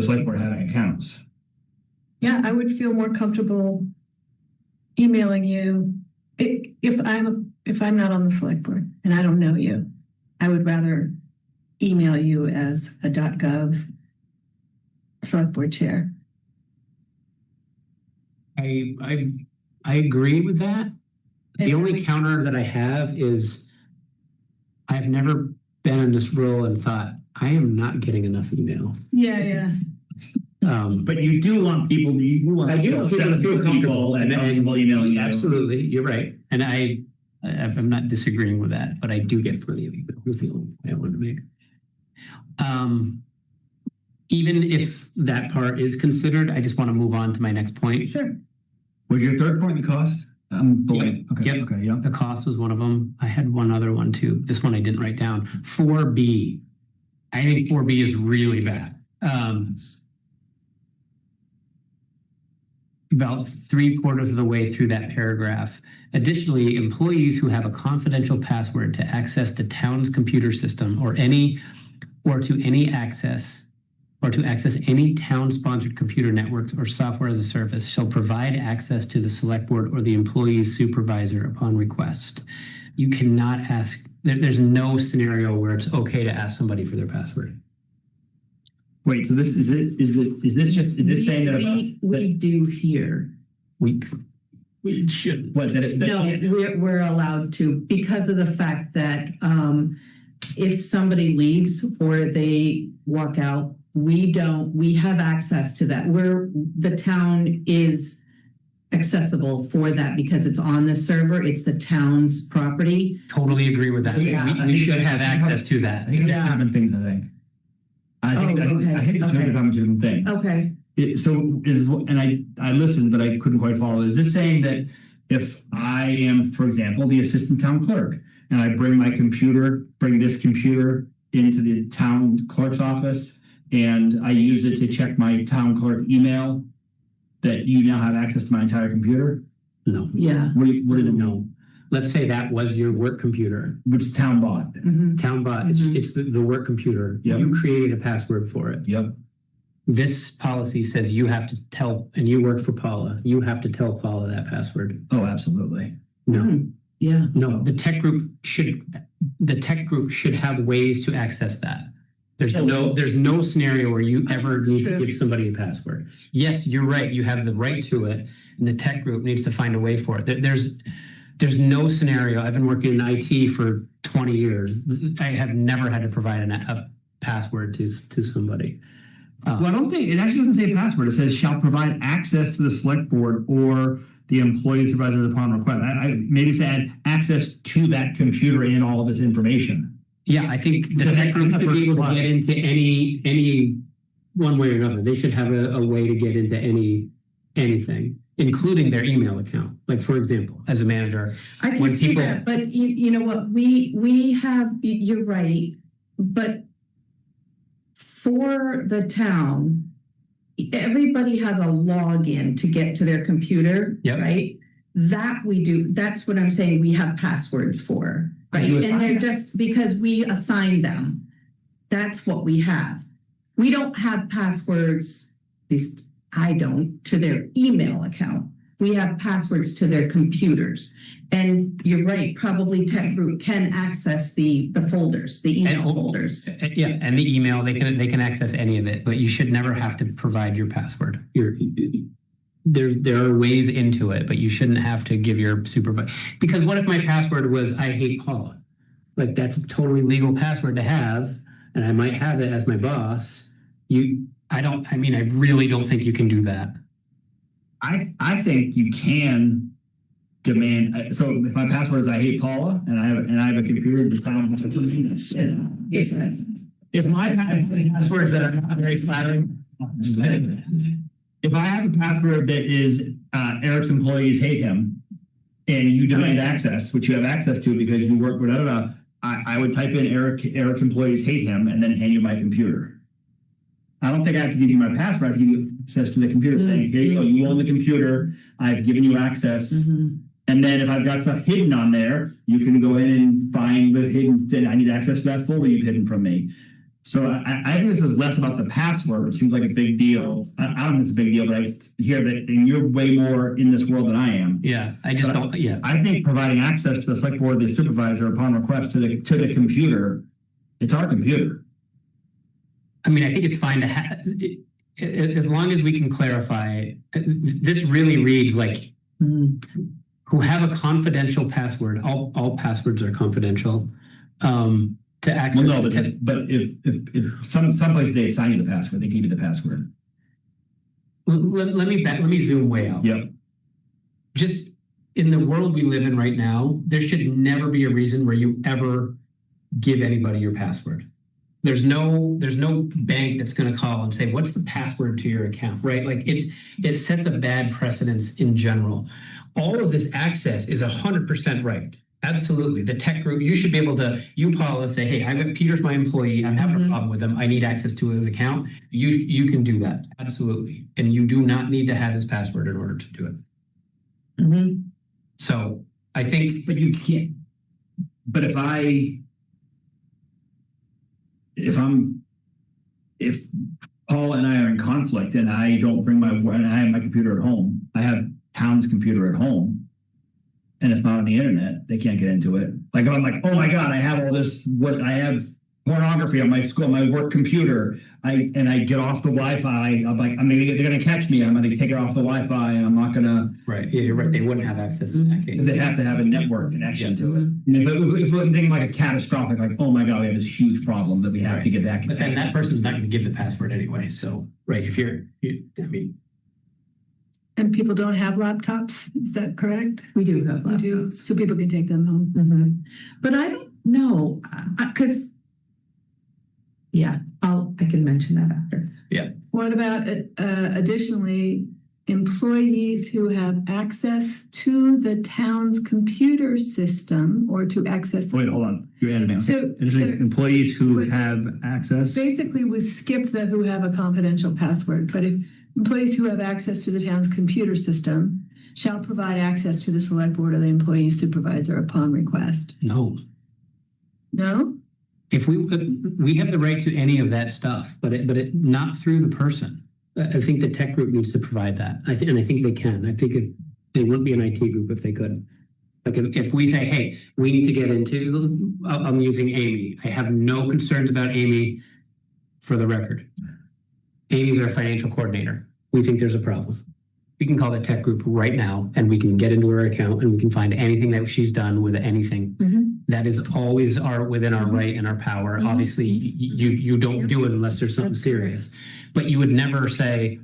select board having accounts. Yeah, I would feel more comfortable emailing you if I'm not on the select board and I don't know you. I would rather email you as a .gov select board chair. I agree with that. The only counter that I have is I've never been in this role and thought, I am not getting enough email. Yeah. But you do want people, I do want people to feel comfortable and comfortable emailing you. Absolutely, you're right. And I'm not disagreeing with that, but I do get plenty of email. Was the only point I wanted to make. Even if that part is considered, I just want to move on to my next point. Sure. Was your third point the cost? Okay. Yep. Okay. Yeah. The cost was one of them. I had one other one too. This one I didn't write down. 4B. I think 4B is really bad. About 3/4 of the way through that paragraph. Additionally, employees who have a confidential password to access the town's computer system or to access any town-sponsored computer networks or software as a service shall provide access to the select board or the employee's supervisor upon request. You cannot ask, there's no scenario where it's okay to ask somebody for their password. Wait, so this is this saying that We do here. We shouldn't. what that No, we're allowed to because of the fact that if somebody leaves or they walk out, we have access to that. The town is accessible for that because it's on the server. It's the town's property. Totally agree with that. Yeah. We should have access to that. I think they're different things, I think. I think it's two different things. Okay. I listened, but I couldn't quite follow. Is this saying that if I am, for example, the assistant town clerk, and I bring this computer into the town clerk's office, and I use it to check my town clerk email, that you now have access to my entire computer? No. Yeah. What is it? No. Let's say that was your work computer. Which town bought? Mhm. Town bought. It's the work computer. Yep. You created a password for it. Yep. This policy says you have to tell, and you work for Paula, you have to tell Paula that password. Oh, absolutely. No. Yeah. No, the tech group should have ways to access that. There's no scenario where you ever need to give somebody a password. Yes, you're right. You have the right to it, and the tech group needs to find a way for it. There's no scenario. I've been working in IT for 20 years. I have never had to provide a password to somebody. Well, I don't think it actually doesn't say password. It says shall provide access to the select board or the employee supervisor upon request. Maybe to add access to that computer and all of its information. Yeah, I think the tech group should be able to get into any one way or another. They should have a way to get into anything, including their email account. Like, for example, as a manager, I can when see people- that, but you know what? We have, you're right, but for the town, everybody has a login to get to their computer, Yep. right? That we do. That's what I'm saying. We have passwords for, right? You And assign they're them. just because we assign them. That's what we have. We don't have passwords, at least I don't, to their email account. We have passwords to their computers. And you're right, probably tech group can access the folders, the email folders. Yeah, and the email, they can access any of it, but you should never have to provide your password. There are ways into it, but you shouldn't have to give your supervisor. Because what if my password was I hate Paula? Like, that's a totally legal password to have, and I might have it as my boss. I really don't think you can do that. I think you can demand. So if my password is I hate Paula, and I have a computer, just if my passwords that are not very flattering, if I have a password that is Eric's employees hate him, and you demand access, which you have access to because you work with I would type in Eric's employees hate him, and then hand you my computer. I don't think I have to give you my password. I have to give you access to the computer saying, here you go, you own the computer. I've given you access. Mm-hmm. And then if I've got stuff hidden on there, you can go in and find the hidden thing. I need access to that folder you've hidden from me. So I think this is less about the password, which seems like a big deal. I don't think it's a big deal, but I hear that and you're way more in this world than I am. Yeah, I just don't, yeah. I think providing access to the select board, the supervisor upon request to the computer, it's our computer. I mean, I think it's fine to have, as long as we can clarify, this really reads like, who have a confidential password, all passwords are confidential, to access. Well, no, but if some places they assign you the password, they give you the password. Let me zoom way out. Yep. Just in the world we live in right now, there should never be a reason where you ever give anybody your password. There's no bank that's going to call and say, what's the password to your account, right? Like it sets a bad precedence in general. All of this access is 100% right. Absolutely. The tech group, you should be able to, Paula, say, hey, Peter's my employee. I'm having a problem with him. I need access to his account. You can do that. Absolutely. And you do not need to have his password in order to do it. Mm-hmm. So I think. But you can't. But if Paul and I are in conflict and I don't bring I have my computer at home, I have town's computer at home, and it's not on the internet, they can't get into it. Like if I'm like, oh my God, I have all this, what I have pornography on my work computer. I get off the Wi-Fi. I'm like, they're gonna catch me. I'm gonna take it off the Wi-Fi. I'm not gonna. Right. Yeah, you're right. They wouldn't have access in that case. They have to have a network connection to it. You know, but if we're thinking like a catastrophic, like, oh my God, we have this huge problem that we have to get that. But then that person's not going to give the password anyway. So, right. If And people don't have laptops, is that correct? We do have We laptops. do, so people can take them home. Mhm. But I don't know, because, yeah, I can mention that after. What about additionally, employees who have access to the town's computer system or to access? Wait, hold on. You're editing. So- Employees who have access. Basically, we skip the who have a confidential password, but if employees who have access to the town's computer system shall provide access to the select board or the employee supervisor upon request. no. No? If we have the right to any of that stuff, but not through the person. I think the tech group needs to provide that. I think they can. I think they wouldn't be an IT group if they could. Like if we say, hey, we need to get into, I'm using Amy. I have no concerns about Amy for the record. Amy's our financial coordinator. We think there's a problem. We can call the tech group right now and we can get into her account and we can find anything that she's done with anything. Mhm. That is always within our right and our power. Mhm. Obviously, you don't do it unless there's something serious. But you would never say,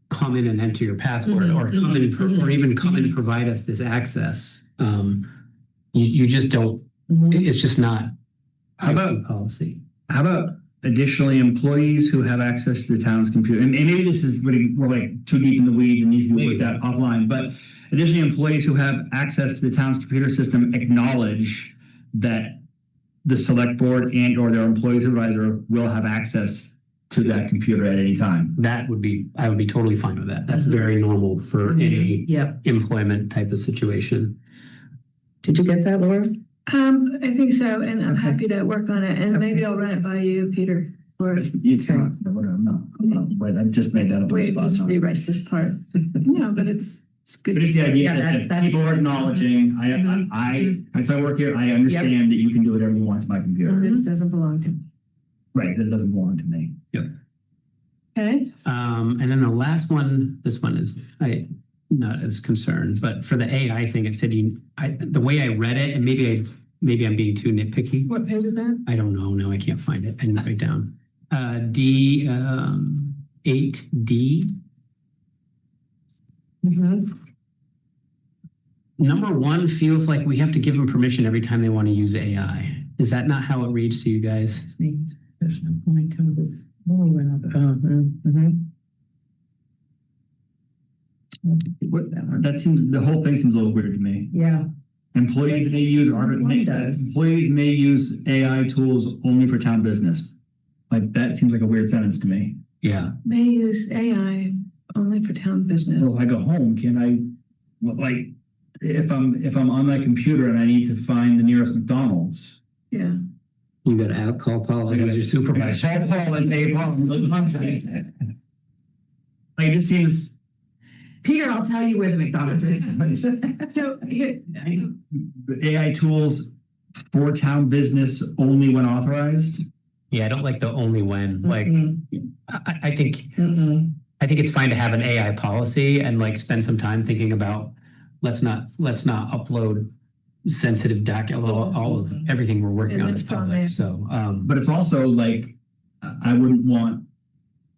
come in and enter your password or come in or even come in and provide us this access. You just don't. It's just not. How about IT policy? How about additionally employees who have access to the town's computer? And maybe this is we're like too deep in the weeds and needs to be worked out offline. But additionally, employees who have access to the town's computer system acknowledge that the select board and or their employees advisor will have access to that computer at any time. I would be totally fine with that. That's very normal for any Yep. employment type of situation. Did you get that, Laura? I think so, and I'm Okay. happy to work on it, and maybe I'll run it by you, Peter. Or It's not, whatever, no. Wait, I just made that up on the wait, spot. just rewrite this part. No, but it's good. But just the idea Yeah, that that's- people are acknowledging, as I work here, I understand that you can do whatever you want to my computer. This doesn't belong to me. Right, that doesn't belong to me. Okay, And then the last one, this one is not as concerned, but for the AI thing, it said the way I read it, and maybe I'm being too nitpicky. what page is that? I don't know. No, I can't find it. I didn't write it down. D 8D. Number one feels like we have to give them permission every time they want to use AI. Is that not how it reads to you guys? That seems, the whole thing seems a little weird to me. Yeah. Employees may use employees may use AI tools only for town business. Like that seems like a weird sentence to me. Yeah. May use AI only for town business. Well, if I go home, can I, like, if I'm on my computer and I need to find the nearest McDonald's? Yeah. You got to call Paul as your supervisor. Call Paul and say, Paul, like, it seems. Peter, I'll tell you where the McDonald's is. So here, AI tools for town business only when authorized? Yeah, I don't like the only when. Like, I think it's fine to have an AI policy and like spend some time thinking about let's not upload sensitive all of everything we're working on is It's on there. public. So, But it's also like, I wouldn't want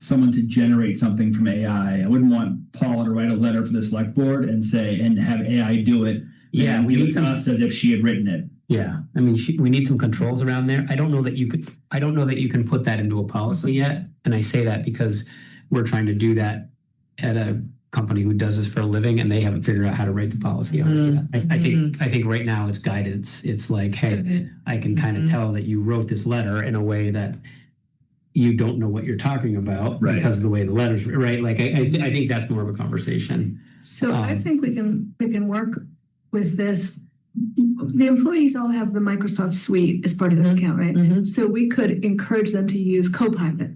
someone to generate something from AI. I wouldn't want Paula to write a letter for the select board and have AI do it. Yeah, and we give need it to some- us as if she had written it. yeah, I mean, we need some controls around there. I don't know that you can put that into a policy yet. And I say that because we're trying to do that at a company who does this for a living and they haven't figured out how to write the policy on it yet. I think right now it's guidance. It's like, hey, I can kind of tell that you wrote this letter in a way that you don't know what you're talking about Right. because of the way the letter's right. Like I think that's more of a conversation. So I think we can work with this. The employees all have the Microsoft suite as part of their account, right? So we could encourage them to use Copilot,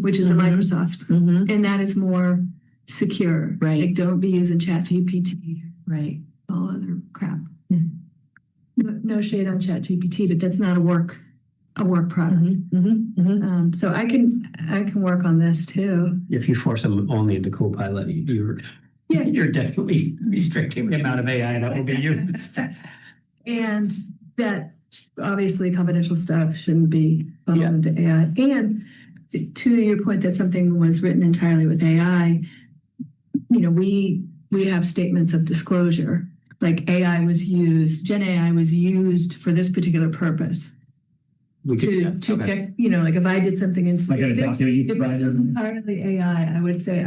which is a Microsoft, and that is more secure. Right. Like don't be using ChatGPT, Right. all other crap. No shade on ChatGPT, but that's not a work a work product. So I can work on this too. If you force them only into Copilot, you're definitely restricting the amount of AI that will be used. And that obviously confidential stuff shouldn't be funneled into AI. And to your point that something was written entirely with AI, we have statements of disclosure. Like Gen AI was used for this particular purpose. To check, like if I did something in Like a document if this was entirely AI, I would say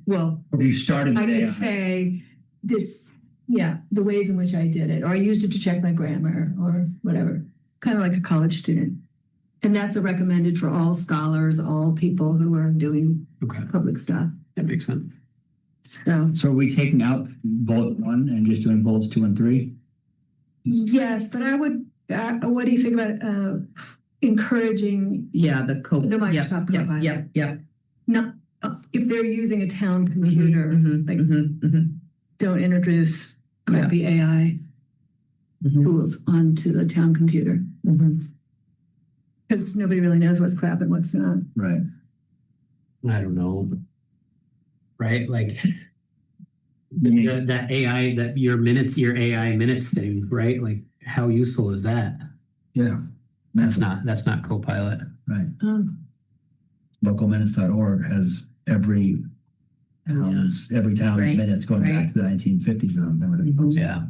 Or you started with I AI. would say this, the ways in which I did it, or I used it to check my grammar or whatever, kind of like a college student. And that's a recommended for all scholars, all people who are doing public stuff. That makes sense. So are we taking out bullet 1 and just doing bullets 2 and 3? Yes, but I would, what do you think about encouraging the Microsoft Copilot? Yep. Not, if they're using a town computer, don't introduce crappy AI tools onto the town computer. Because nobody really knows what's crap and what's not. Right. I don't know. Right? Like that AI, that your AI minutes thing, right? Like how useful is that? Yeah. That's not Copilot. Right. Localminutes.org has every town's minutes going back to the 1950s. Yeah.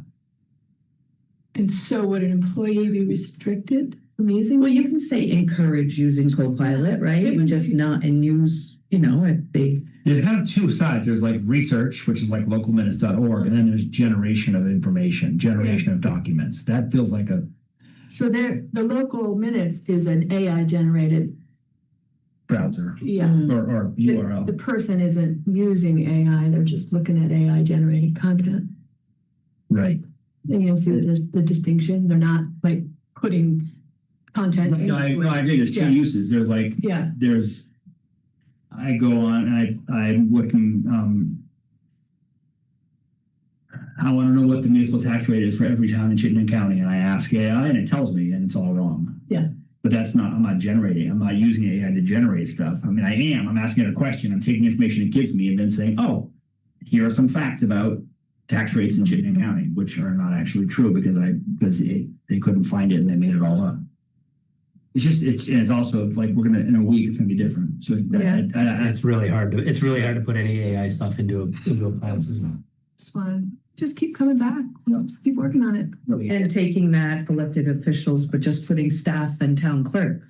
And so would an employee be restricted from using? Well, you can say encourage using Copilot, right? And just not and use, if they. There's kind of two sides. There's like research, which is like localminutes.org, and then there's generation of information, generation of documents. That feels like a. So the local minutes is an AI generated browser. Yeah. Or URL. The person isn't using AI, they're just looking at AI generated content. Right. And you see the distinction. They're not like putting content. No, I agree. There's two uses. There's I go on and I'm looking, I want to know what the municipal tax rate is for every town in Chittenden County. And I ask AI and it tells me and it's all wrong. Yeah. But I'm not using AI to generate stuff. I mean, I'm asking it a question. I'm taking information it gives me and then saying, oh, here are some facts about tax rates in Chittenden County, which are not actually true because they couldn't find it and they made it all up. It's also like in a week it's gonna be different. So it's really hard to put any AI stuff into a file system. It's fine. Just keep coming back. Just keep working on it. And taking that elected officials, but just putting staff and town clerk,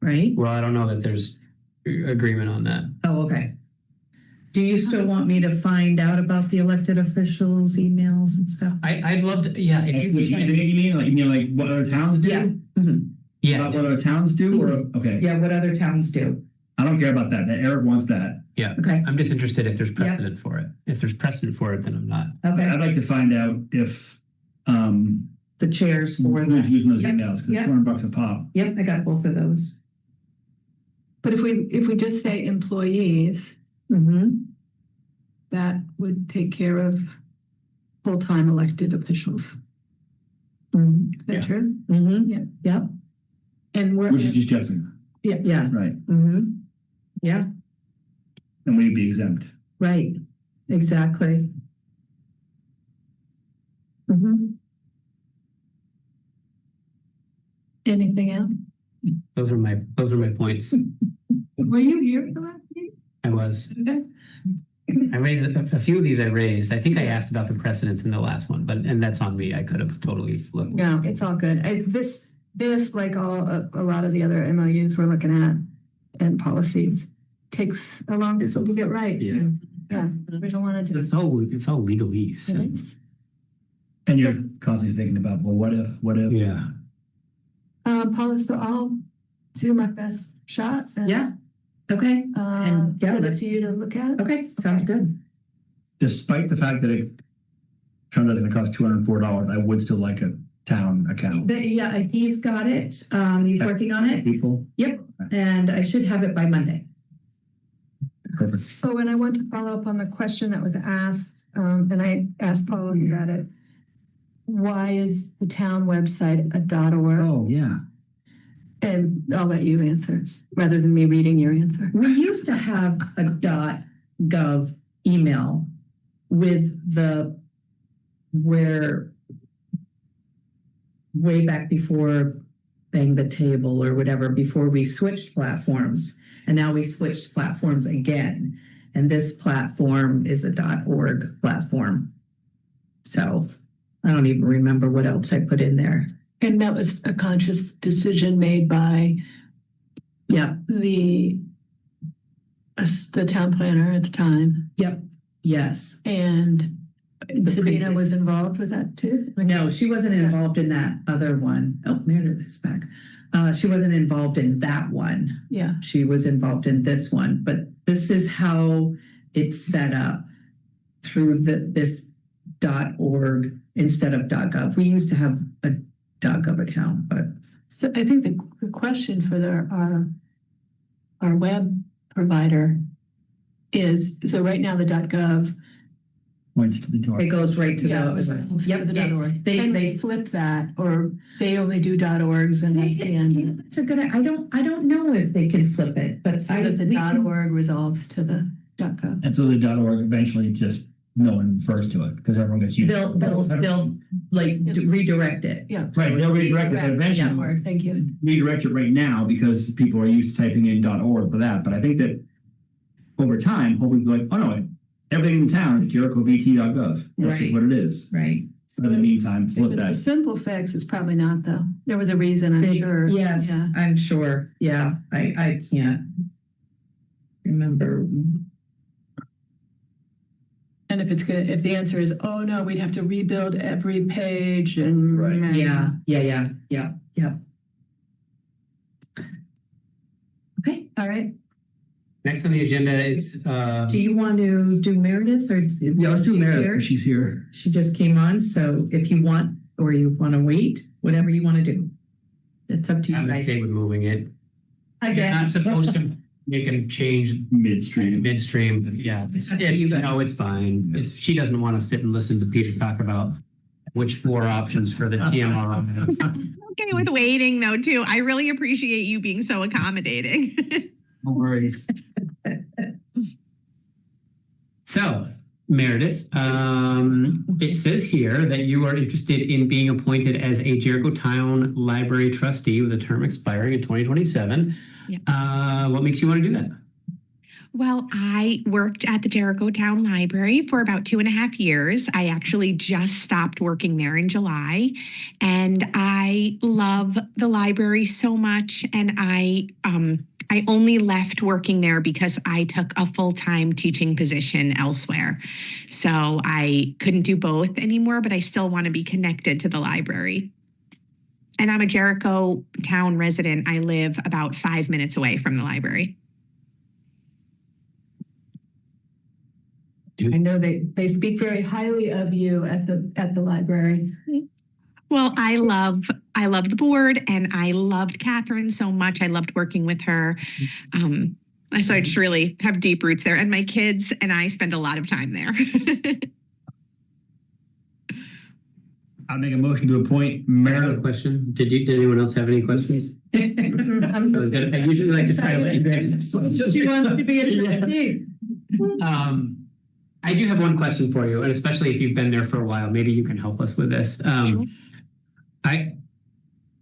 right? Well, I don't know that there's agreement on that. Oh, okay. Do you still want me to find out about the elected officials' emails and stuff? I'd love to. Yeah. You mean like what other towns do? Yeah. Mm-hmm. Yeah. What other towns do? Or okay. Yeah. What other towns do? I don't care about that. Eric wants that. Yeah. Okay. I'm just interested if there's precedent for it. If there's precedent for it, then I'm not. Okay. I'd like to find out if the chairs for who's using those Yep. emails because Yep. it's $200 a pop. Yep, I got both of those. But if we just say employees, that would take care of full-time elected officials. Is that true? Yeah. Yep. And Which is just Jessica. Yeah. Right. Yeah. And we'd be exempt. Right. Exactly. Anything else? Those are my points. Were you here at the last meeting? I was. Okay. I raised a few of these. I think I asked about the precedents in the last one, and that's on me. I could have totally looked. No, it's all good. This like a lot of the other MOUs we're looking at and policies takes a long time to get right. Yeah. Yeah. We don't want to do It's all legalese. And you're constantly thinking about, well, what if? Yeah. Paula, so I'll do my best shot. And, Yeah. Okay. And send it to you to look at. Okay. Sounds good. Despite the fact that it turns out it's going to cost $204, I would still like a town account. But yeah, he's got it. He's working on it. People. Yep. And I should have it by Monday. Perfect. Oh, and I want to follow up on the question that was asked, and I asked Paula about it. Why is the town website a .org? Oh, yeah. And I'll let you answer rather than me reading your answer. We used to have a .gov email with where way back before Bang the Table or whatever, before we switched platforms. And now we switched platforms again. And this platform is a .org platform. So I don't even remember what else I put in there. And that was a conscious decision made by the town planner at the time. Yep. Yes. And Sabina was involved with that too? No, she wasn't involved in that other one. Oh, Meredith is back. She wasn't involved in that one. Yeah. She was involved in this one, but this is how it's set up through this .org instead of .gov. We used to have a .gov account, but So I think the question for our web provider is, so right now the .gov Points to the door. it goes right to the .org. They They flip that, or they only do .orgs and that's the end. It's a good. I don't know if they can flip it, but So that the .org resolves to the .gov. And so the .org eventually just no one refers to it because everyone gets used. they'll like redirect it. Yeah. Right, they'll redirect it, but Yeah, eventually .org, thank you. redirect it right now because people are used to typing in .org for that. But I think that over time, hopefully, be like, oh no, everything in town is JerichoVT.gov. That's Right. just what it is. Right. But in the meantime, flip The that. simple fix is probably not though. There was a reason, I'm sure. Yes, Yeah. I'm sure. Yeah, I can't remember. And if if the answer is, oh no, we'd have to rebuild every page and. Right. Yeah. Okay. All right. Next on the agenda is, Do you want to do Meredith or? Yeah, let's do she's Meredith here? because she's here. She just came on, so if you want, or you want to wait, whatever you want to do. It's up to you I'm guys. okay with moving it. You're Again. not supposed to make a change Midstream. midstream, but yeah, no, it's fine. She doesn't want to sit and listen to Peter talk about which 4 options for the TMR. Okay with waiting though, too. I really appreciate you being so accommodating. No worries. So, Meredith, it says here that you are interested in being appointed as a Jericho Town Library trustee with a term expiring in 2027. Yeah. What makes you want to do that? Well, I worked at the Jericho Town Library for about 2.5 years. I actually just stopped working there in July, and I love the library so much. And I only left working there because I took a full-time teaching position elsewhere. So I couldn't do both anymore, but I still want to be connected to the library. And I'm a Jericho Town resident. I live about 5 minutes away from the library. I know they speak very highly of you at the library. Well, I love the board, and I loved Catherine so much. I loved working with her. So I just really have deep roots there, and my kids and I spend a lot of time there. I'll make a motion to appoint Meredith, Meredith. questions? Did anyone else have any questions? I usually like to try to let you guys. She wants to be a trustee. I do have one question for you, and especially if you've been there for a while, maybe you can help us with this. Sure.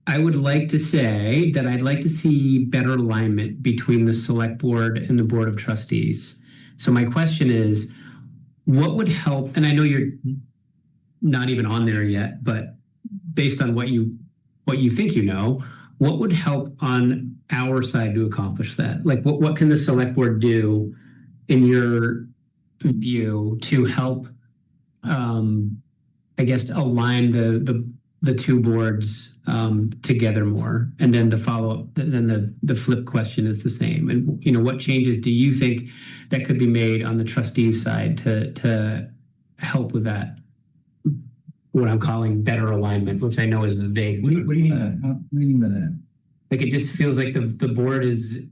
I would like to say that I'd like to see better alignment between the select board and the board of trustees. So my question is, what would help, and I know you're not even on there yet, but based on what you think you know, what would help on our side to accomplish that? Like what can the select board do in your view to help I guess align the two boards together more? And then the follow-up, then the flip question is the same. And what changes do you think that could be made on the trustees side to help with that? What I'm calling better alignment, which I know is a vague. What do you mean? What do you mean by that? Like it just feels like the board is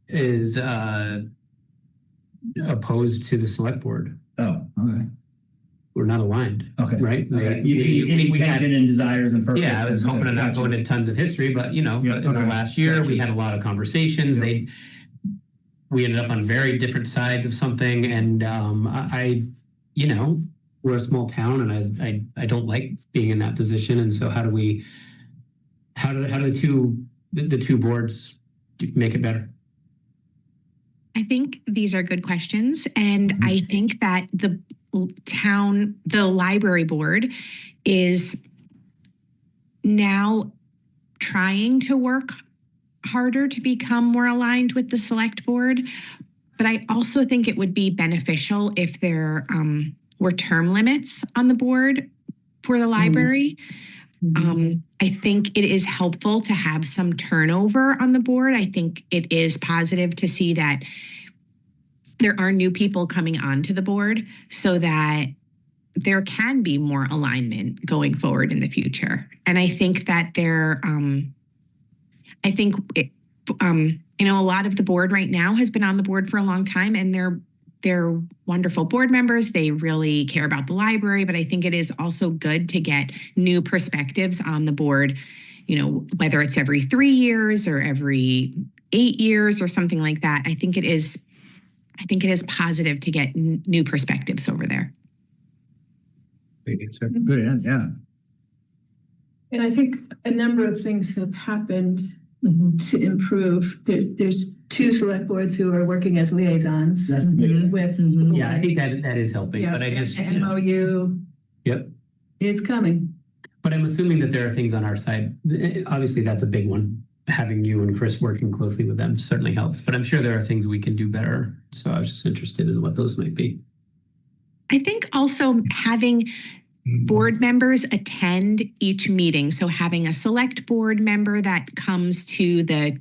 opposed to the select board. Oh, okay. we're not aligned. Okay. Right? Okay. We had, Intention and desires and purpose. yeah, I was hoping to not go into tons of history, but Yeah, in the okay. last year, Gotcha. we had a lot of conversations. Yeah. We ended up on very different sides of something, and we're a small town, and I don't like being in that position. And so, how do the two boards make it better? I think these are good questions. And I think that the library board is now trying to work harder to become more aligned with the select board. But I also think it would be beneficial if there were term limits on the board for the library. I think it is helpful to have some turnover on the board. I think it is positive to see that there are new people coming onto the board so that there can be more alignment going forward in the future. And I think that a lot of the board right now has been on the board for a long time, and they're wonderful board members. They really care about the library, but I think it is also good to get new perspectives on the board, whether it's every 3 years or every 8 years or something like that. I think it is positive to get new perspectives over there. Good, yeah. And I think a number of things have happened to improve. There's 2 select boards who are working as liaisons with. Yeah, I think that is helping. Yeah, But I just MOU. Yep. Is coming. But I'm assuming that there are things on our side. Obviously, that's a big one. Having you and Chris working closely with them certainly helps. But I'm sure there are things we can do better. So I was just interested in what those might be. I think also having board members attend each meeting. So having a select board member that comes to the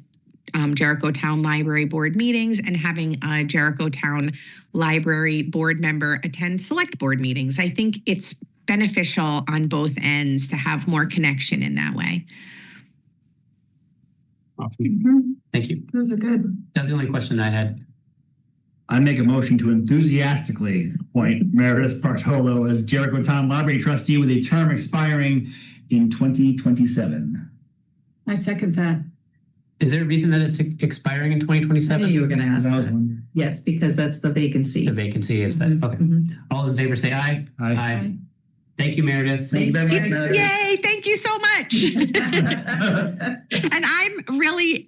Jericho Town Library Board meetings, and having a Jericho Town Library Board member attend select board meetings. I think it's beneficial on both ends to have more connection in that way. Awesome. Thank you. Those are good. That's the only question I had. I make a motion to enthusiastically appoint Meredith Bartolo as Jericho Town Library Trustee with a term expiring in 2027. I second that. Is there a reason that it's expiring in I knew 2027? you were going to ask That was that. one. Yes, because that's the vacancy. The vacancy is that. Okay. All those in favor say aye. Aye. Thank you, Meredith. Thank you very much, Meredith. Yay, thank you so much. And I'm really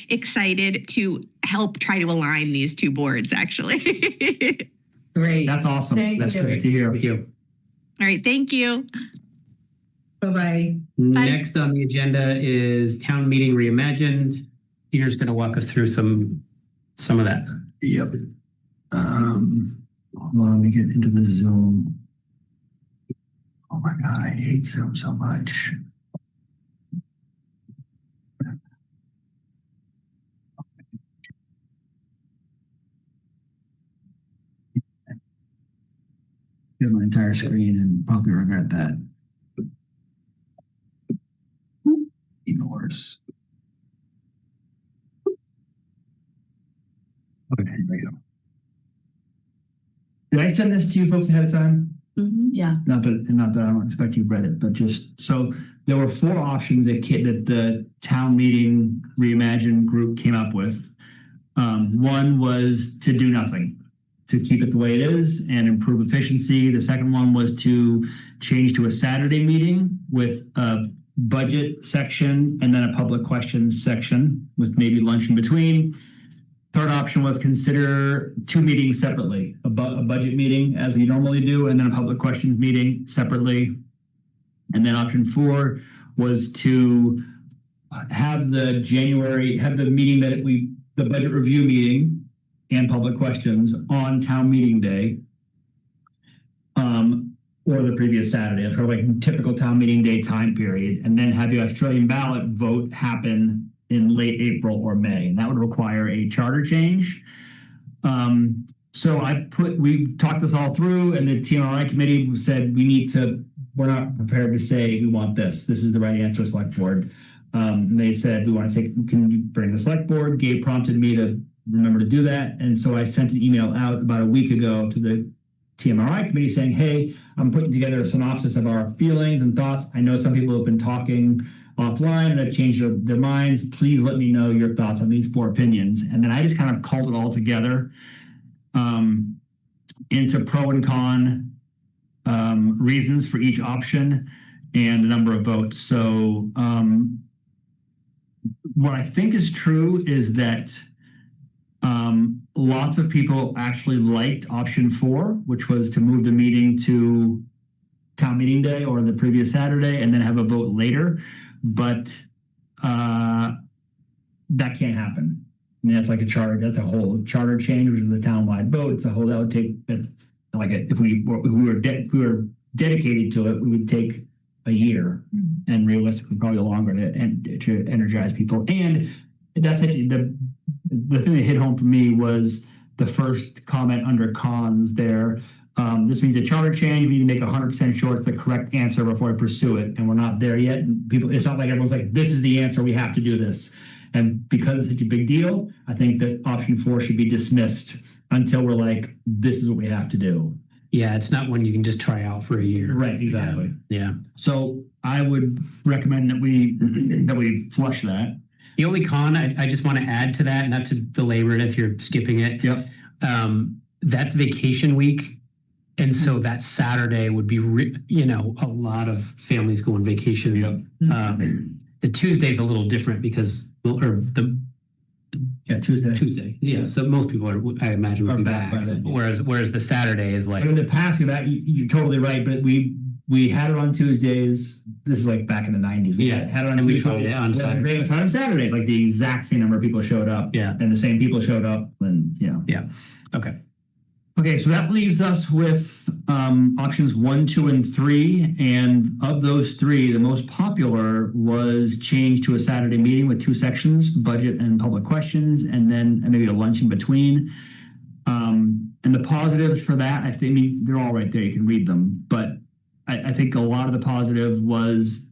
excited to help try to align these 2 boards, actually. Great. That's awesome. Thank That's you. great to hear. Thank you. All right, thank you. Bye-bye. Next on the agenda is Town Meeting Reimagined. Peter's going to walk us through some of that. Yep. Let me get into the Zoom. Oh my God, I hate Zoom so much. Here's my entire screen and probably regret that. Even worse. Okay, there you go. Did I send this to you folks ahead of time? Yeah. Not that I don't expect you've read it, but just so there were 4 options that the Town Meeting Reimagined group came up with. One was to do nothing, to keep it the way it is and improve efficiency. The second one was to change to a Saturday meeting with a budget section and then a public questions section with maybe lunch in between. Third option was consider 2 meetings separately, a budget meeting as we normally do, and then a public questions meeting separately. And then option 4 was to have the meeting the budget review meeting and public questions on town meeting day, or the previous Saturday, sort of like typical town meeting day time period, and then have the Australian ballot vote happen in late April or May. And that would require a charter change. So we talked this all through, and the TMRI committee said we're not prepared to say we want this. This is the right answer, select board. And they said, can you bring the select board? Gabe prompted me to remember to do that. And so I sent an email out about a week ago to the TMRI committee saying, hey, I'm putting together a synopsis of our feelings and thoughts. I know some people have been talking offline and have changed their minds. Please let me know your thoughts on these 4 opinions. And then I just kind of called it all together into pro and con reasons for each option and the number of votes. So what I think is true is that lots of people actually liked option 4, which was to move the meeting to town meeting day or the previous Saturday and then have a vote later. But that can't happen. I mean, that's like that's a whole charter change, which is a town-wide vote. It's a whole, that would take, if we were dedicated to it, we would take a year and realistically probably longer to energize people. And that's actually the thing that hit home for me was the first comment under cons there. This means a charter change. We need to make 100% sure it's the correct answer before I pursue it. And we're not there yet. And people, it's not like everyone's like, this is the answer. We have to do this. And because it's such a big deal, I think that option 4 should be dismissed until we're like, this is what we have to do. Yeah, it's not one you can just try out for a year. Right, exactly. Yeah. So I would recommend that we flush that. The only con I just want to add to that, not to belabor it if you're skipping it. Yep. That's vacation week. And so that Saturday would be, a lot of families go on vacation. Yep. The Tuesday's a little different because, Tuesday. Yeah. So most people I imagine, would be back. Whereas the Saturday is like. But in the past, you're totally right. But we had it on Tuesdays. This is like back in the 90s. We had it on Tuesdays. We tried it on Saturday. We tried on Saturday. Like the exact same number of people showed up. Yeah. And the same people showed up. And Yeah. Okay. Okay, so that leaves us with options 1, 2, and 3. And of those 3, the most popular was change to a Saturday meeting with 2 sections, budget and public questions, and then maybe a lunch in between. And the positives for that, I think, they're all right there. You can read them. But I think a lot of the positive was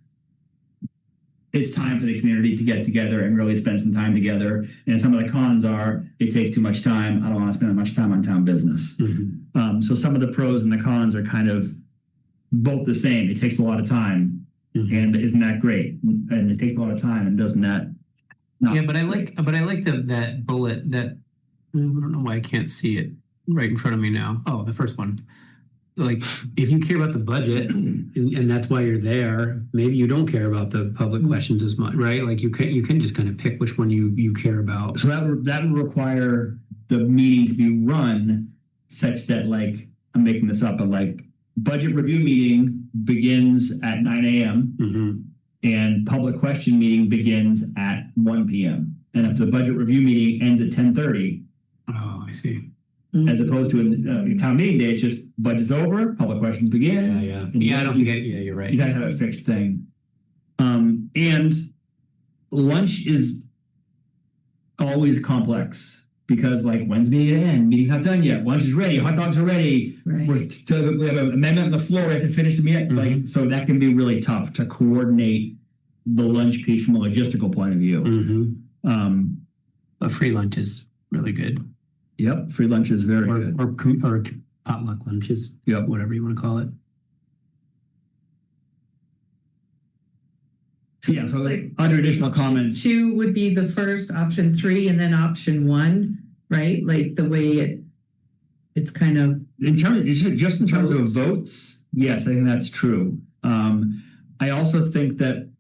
it's time for the community to get together and really spend some time together. And some of the cons are it takes too much time. I don't want to spend that much time on town business. Mm-hmm. So some of the pros and the cons are kind of both the same. It takes a lot of time, and isn't that great? And it takes a lot of time, and doesn't that? Yeah, but I like that bullet that I don't know why I can't see it right in front of me now. Oh, the first one. Like, if you care about the budget and that's why you're there, maybe you don't care about the public questions as much, right? Like you can just kind of pick which one you care about. So that would require the meeting to be run such that, like, I'm making this up, but like budget review meeting begins at 9 a.m. And public question meeting begins at 1 p.m. And if the budget review meeting ends at 10:30. Oh, I see. As opposed to a town meeting day, it's just budget's over, public questions begin. Yeah, I don't get it. Yeah, you're right. You gotta have a fixed thing. And lunch is always complex because, like, when's the meeting gonna end? Meeting's not done yet. Lunch is ready. Hot dogs are ready. Right. We have an amendment on the floor. We have to finish the meeting. Like, so that can be really tough to coordinate the lunch piece from a logistical point of view. A free lunch is really good. Yep, free lunch is very good. Or potluck lunches. Yep. Whatever you want to call it. So yeah, so like, under additional comments. 2 would be the first, option 3, and then option 1, right? Like the way it's kind of in terms of votes. Yes, I think that's true. I also think that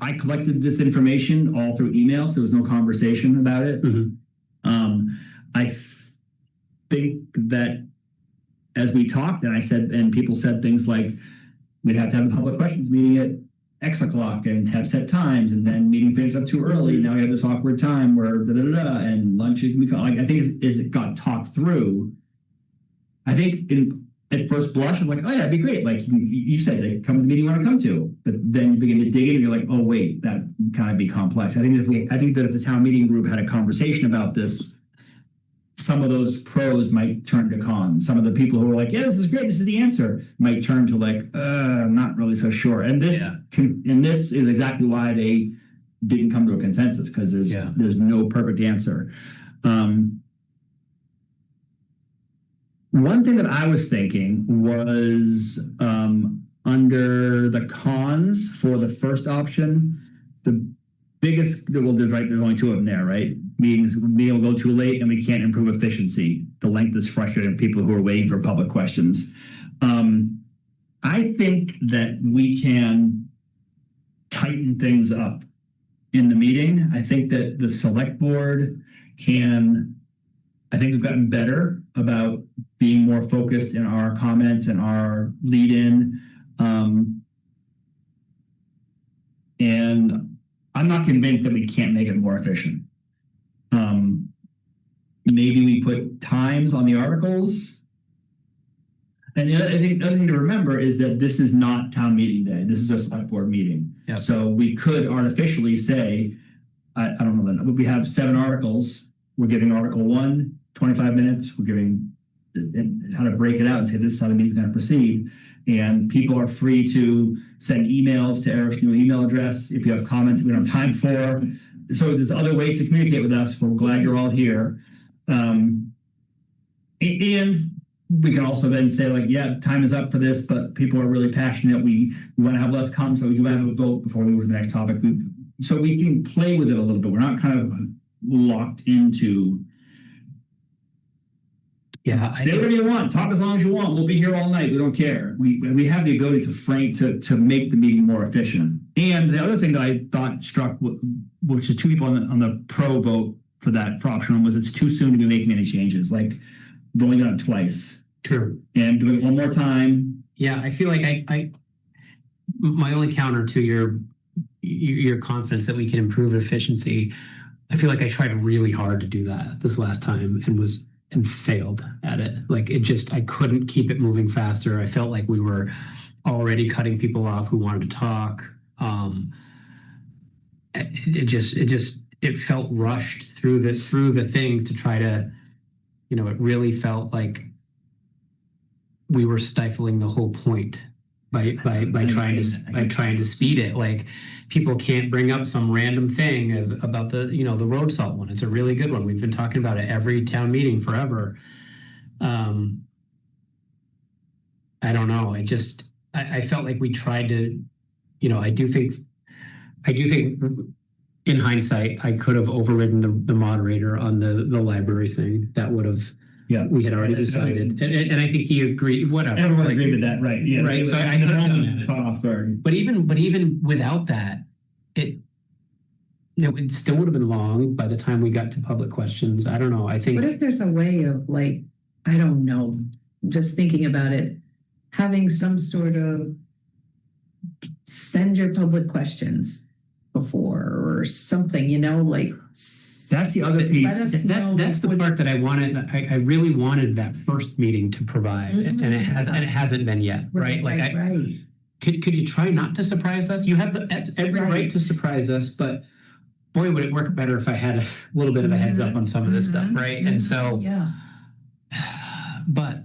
I collected this information all through email, so there was no conversation about it. I think that as we talked, and I said, and people said things like, we'd have to have a public questions meeting at X o'clock and have set times, and then meeting finished up too early. Now we have this awkward time where and lunch. I think as it got talked through, I think at first blush, I'm like, oh yeah, that'd be great. Like you said, they come to the meeting you want to come to, but then you begin to dig in and you're like, oh wait, that kind of be complex. I think that if the town meeting group had a conversation about this, some of those pros might turn to cons. Some of the people who are like, yeah, this is great, this is the answer, might turn to like, I'm not really so sure. And this is exactly why they didn't come to a consensus, because there's no perfect answer. One thing that I was thinking was under the cons for the first option, the biggest, well, there's only two of them there, right? Meetings being able to go too late and we can't improve efficiency. The length is frustrating people who are waiting for public questions. I think that we can tighten things up in the meeting. I think that the select board I think we've gotten better about being more focused in our comments and our lead in. And I'm not convinced that we can't make it more efficient. Maybe we put times on the articles. And the other thing to remember is that this is not town meeting day. This is a select board meeting. Yep. So we could artificially say, I don't know, we have 7 articles. We're giving Article 1, 25 minutes. We're giving how to break it out and say this is how the meeting's going to proceed. And people are free to send emails to Eric's new email address if you have comments we don't have time for. So there's other ways to communicate with us. We're glad you're all here. And we can also then say, like, yeah, time is up for this, but people are really passionate. We want to have less comments, so we can have a vote before we move to the next topic. So we can play with it a little bit. We're not kind of locked into. Yeah, Say whatever you want. Talk as long as you want. We'll be here all night. We don't care. We have the ability to make the meeting more efficient. And the other thing that I thought struck, which is 2 people on the pro vote for option 1, was it's too soon to be making any changes. Like, we've only done it twice. true. And doing it one more time. Yeah, I feel like my only counter to your confidence that we can improve efficiency, I feel like I tried really hard to do that this last time and failed at it. Like I couldn't keep it moving faster. I felt like we were already cutting people off who wanted to talk. It felt rushed through the things to try to, it really felt like we were stifling the whole point by trying to speed it. Like, people can't bring up some random thing about the road salt one. It's a really good one. We've been talking about it every town meeting forever. I don't know. I felt like we tried to, I do think in hindsight, I could have overridden the moderator on the library thing. That would have, we had already decided. And I think he agreed, whatever. Everyone agreed with that, right? Yeah. Right. So I know caught off guard. But even without that, it still would have been long by the time we got to public questions. I don't know. I think. What if there's a way of, like, I don't know, just thinking about it, having some sort of send your public questions before or something, like. That's the other piece. That's the part that I wanted. I really wanted that first meeting to provide, and it hasn't been yet, right? Right. Could you try not to surprise us? You have every right to surprise us, but boy, would it work better if I had a little bit of a heads up on some of this stuff, right? And so, but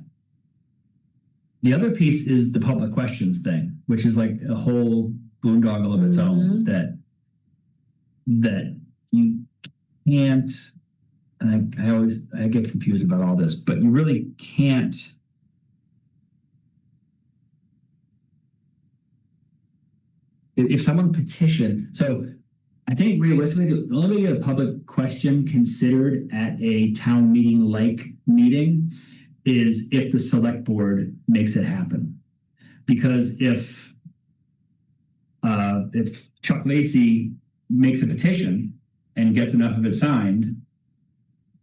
the other piece is the public questions thing, which is like a whole boondoggle of its own that you can't, and I get confused about all this, but you really can't. If someone petitioned, so I think realistically, the only way to get a public question considered at a town meeting like meeting is if the select board makes it happen. Because if Chuck Lacey makes a petition and gets enough of it signed,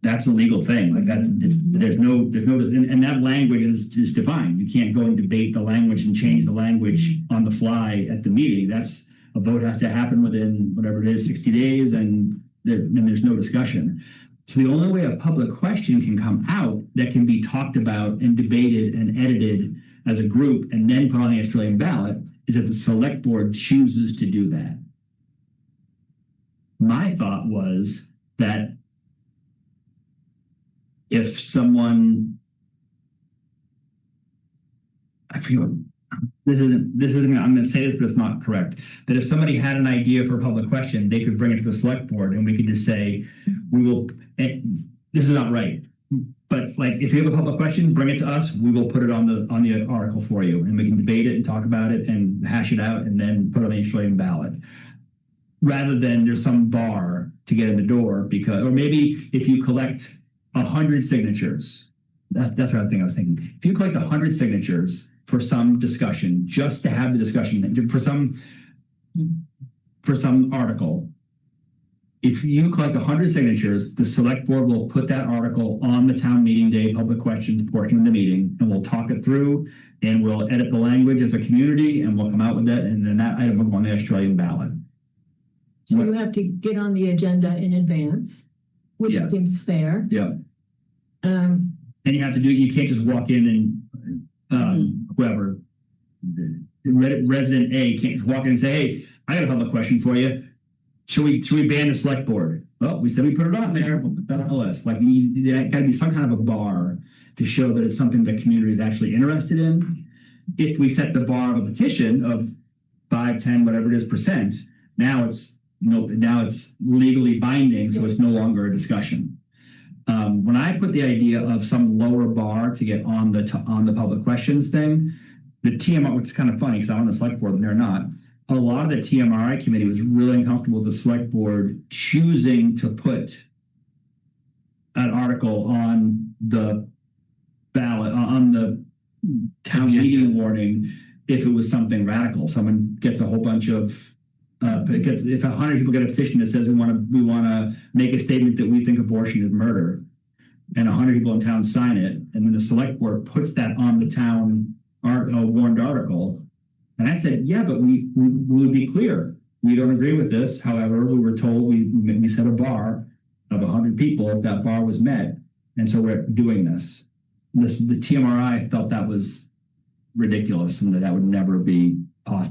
that's a legal thing. Like there's no, and that language is defined. You can't go and debate the language and change the language on the fly at the meeting. That's a vote has to happen within whatever it is, 60 days, and there's no discussion. So the only way a public question can come out that can be talked about and debated and edited as a group and then put on the Australian ballot is if the select board chooses to do that. My thought was that if someone, I forget, this isn't, I'm going to say this, but it's not correct, that if somebody had an idea for a public question, they could bring it to the select board and we could just say, this is not right. But like, if you have a public question, bring it to us. We will put it on the article for you, and we can debate it and talk about it and hash it out, and then put it on the Australian ballot. Rather than there's some bar to get in the door because, or maybe if you collect 100 signatures, that's what I was thinking. If you collect 100 signatures for some discussion, just to have the discussion for some article. If you collect 100 signatures, the select board will put that article on the town meeting day public questions portion of the meeting, and we'll talk it through, and we'll edit the language as a community, and we'll come out with that, and then that item will go on the Australian ballot. So you have to get on the agenda in advance, which Yeah. seems fair. Yeah. Um, And you can't just walk in and whoever, the resident A can't just walk in and say, hey, I got a public question for you. Should we ban the select board? Well, we said we put it on there. We'll put that on the list. Like, there got to be some kind of a bar to show that it's something the community is actually interested in. If we set the bar of a petition of 5, 10, whatever it is %, now it's legally binding, so it's no longer a discussion. When I put the idea of some lower bar to get on the public questions thing, the TMR, which is kind of funny because I'm on the select board and they're not. A lot of the TMRI committee was really uncomfortable with the select board choosing to put an article on the ballot, on the town meeting warning, if it was something radical. Someone gets a whole bunch of, if 100 people get a petition that says we want to make a statement that we think abortion is murder, and 100 people in town sign it, and then the select board puts that on the town warned article. And I said, yeah, but we would be clear. We don't agree with this. However, we were told we set a bar of 100 people if that bar was met. And so we're doing this. The TMRI felt that was ridiculous and that would never be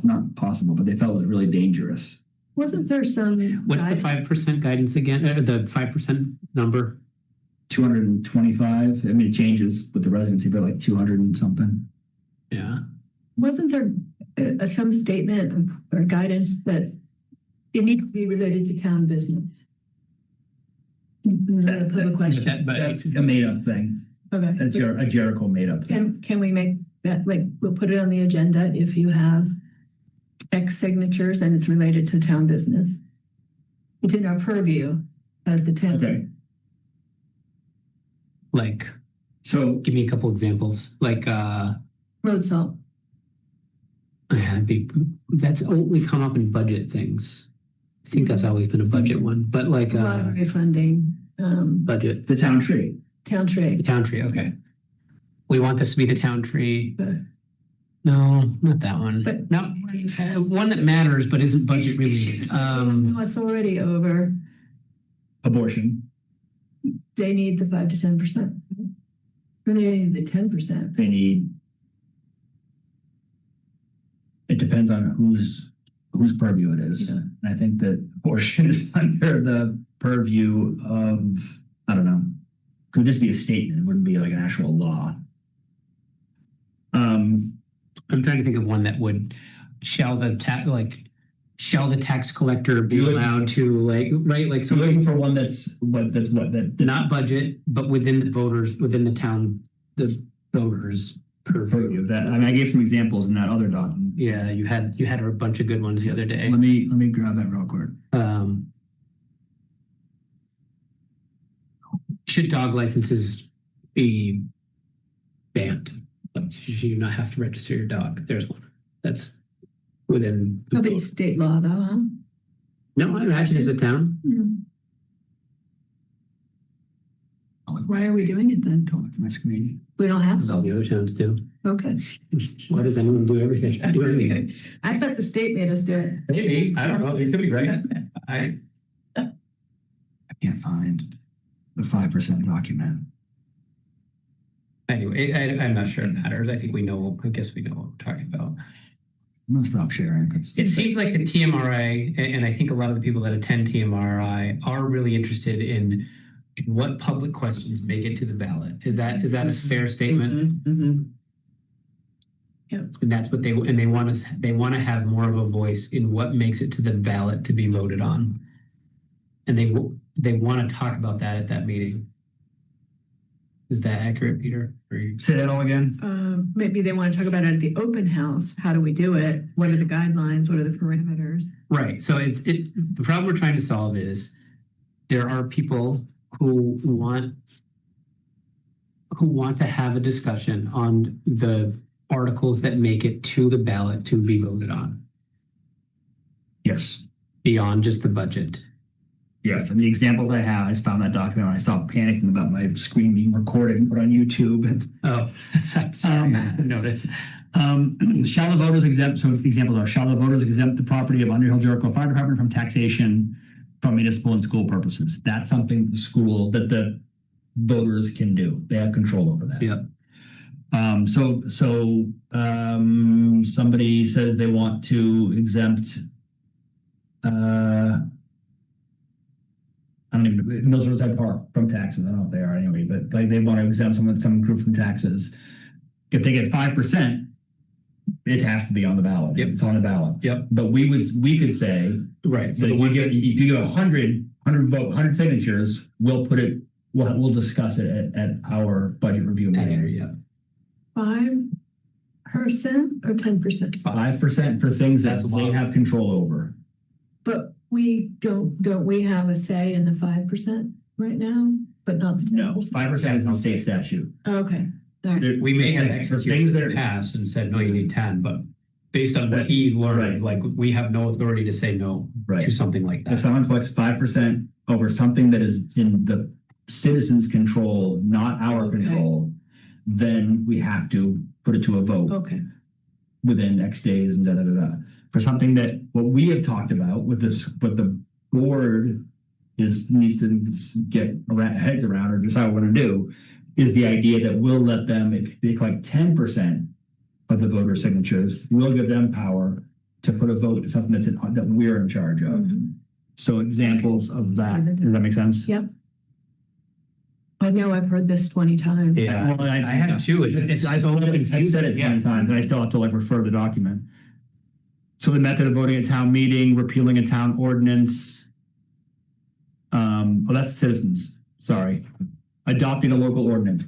not possible, but they felt it was really dangerous. wasn't there some? What's the 5% guidance again? The 5% number? 225. I mean, it changes with the residency, but like 200 and something. Yeah. Wasn't there some statement or guidance that it needs to be related to town business? The public question. That's a made up thing. Okay. That's a Jericho made up thing. Can we make that, like, we'll put it on the agenda if you have X signatures and it's related to town business. It's in our purview as the town. Okay. Like, So give me a couple examples. Like, Road salt. that's only come up in budget things. I think that's always been a budget one, but like Library funding, budget. the town tree. town trade. The town tree, okay. We want this to be the town tree. But No, not that one. But- No, one that matters but isn't budget related. no authority over, Abortion. they need the 5 to 10%. Or they need the 10%. They need. It depends on whose purview it is. Yeah. And I think that abortion is under the purview of, I don't know. It would just be a statement. It wouldn't be like an actual law. I'm trying to think of one that would, shall the tax collector be allowed to, like, right, like So I'm something looking for one that's not budget, but within the town, the voters purview. purview. That, I mean, I gave some examples in that other document. Yeah, you had a bunch of good ones the other day. Let me grab that real quick. Should dog licenses be banned? Like, should you not have to register your dog? There's one. That's within. Probably state law though, huh? No, I imagine it's a town. Why are we doing it then? My screen. We don't have As all the some. other towns do. Okay. Why does anyone do everything? Do anything? I thought the state made us do it. Maybe. I don't know. It could be right. I can't find the 5% document. Anyway, I'm not sure it matters. I think we know. I guess we know what we're talking about. I'm gonna stop sharing. It seems like the TMRI, and I think a lot of the people that attend TMRI are really interested in what public questions make it to the ballot. Is that a fair statement? And that's what they want to have more of a voice in what makes it to the ballot to be voted on. And they want to talk about that at that meeting. Is that accurate, Peter? Say that all again. Maybe they want to talk about it at the open house. How do we do it? What are the guidelines? What are the parameters? Right. So the problem we're trying to solve is there are people who want to have a discussion on the articles that make it to the ballot to be voted on Yes. beyond just the budget. Yeah. And the examples I have, I just found that document and I stopped panicking about my screen being recorded and put on YouTube. Oh, sorry. Notice. Shall the voters exempt, so examples are, shall the voters exempt the property of Underhill Jericho Fire Department from taxation from municipal and school purposes? That's something that the voters can do. They have control over that. Yep. Somebody says they want to exempt, I don't even, Mills Roadside Park from taxes. I don't know if they are anyway, but like they want to exempt some group from taxes. If they get 5%, it has to be on the ballot. Yep. It's on the ballot. Yep. But we could say Right. that if you get 100 signatures, we'll discuss it at our budget review meeting. Yeah. 5% or 10%? 5% for things that That's a lot. they have control over. But we don't we have a say in the 5% right now, but not the 10%? No, 5% is in state statute. Okay. All right. We may have For things executed that in are the past and said, no, you need 10, but based on what he learned, like we have no authority to say no Right. to something like If that. someone collects 5% over something that is in the citizens' control, not our Okay. control, then we have to put it to a vote Okay. within X days and da da da da. For something that what we have talked about with this, what the board needs to get heads around or decide what we're going to do, is the idea that we'll let them, if they collect 10% of the voter signatures, we'll give them power to put a vote to something that we're in charge of. Mhm. So examples of that. Does that make sense? Yep. I know I've heard this 20 times. Yeah, Well, I have too. I've said it 20 times, and I still have to refer the document. So the method of voting at town meeting, repealing a town ordinance. That's citizens, sorry. Adopting a local ordinance.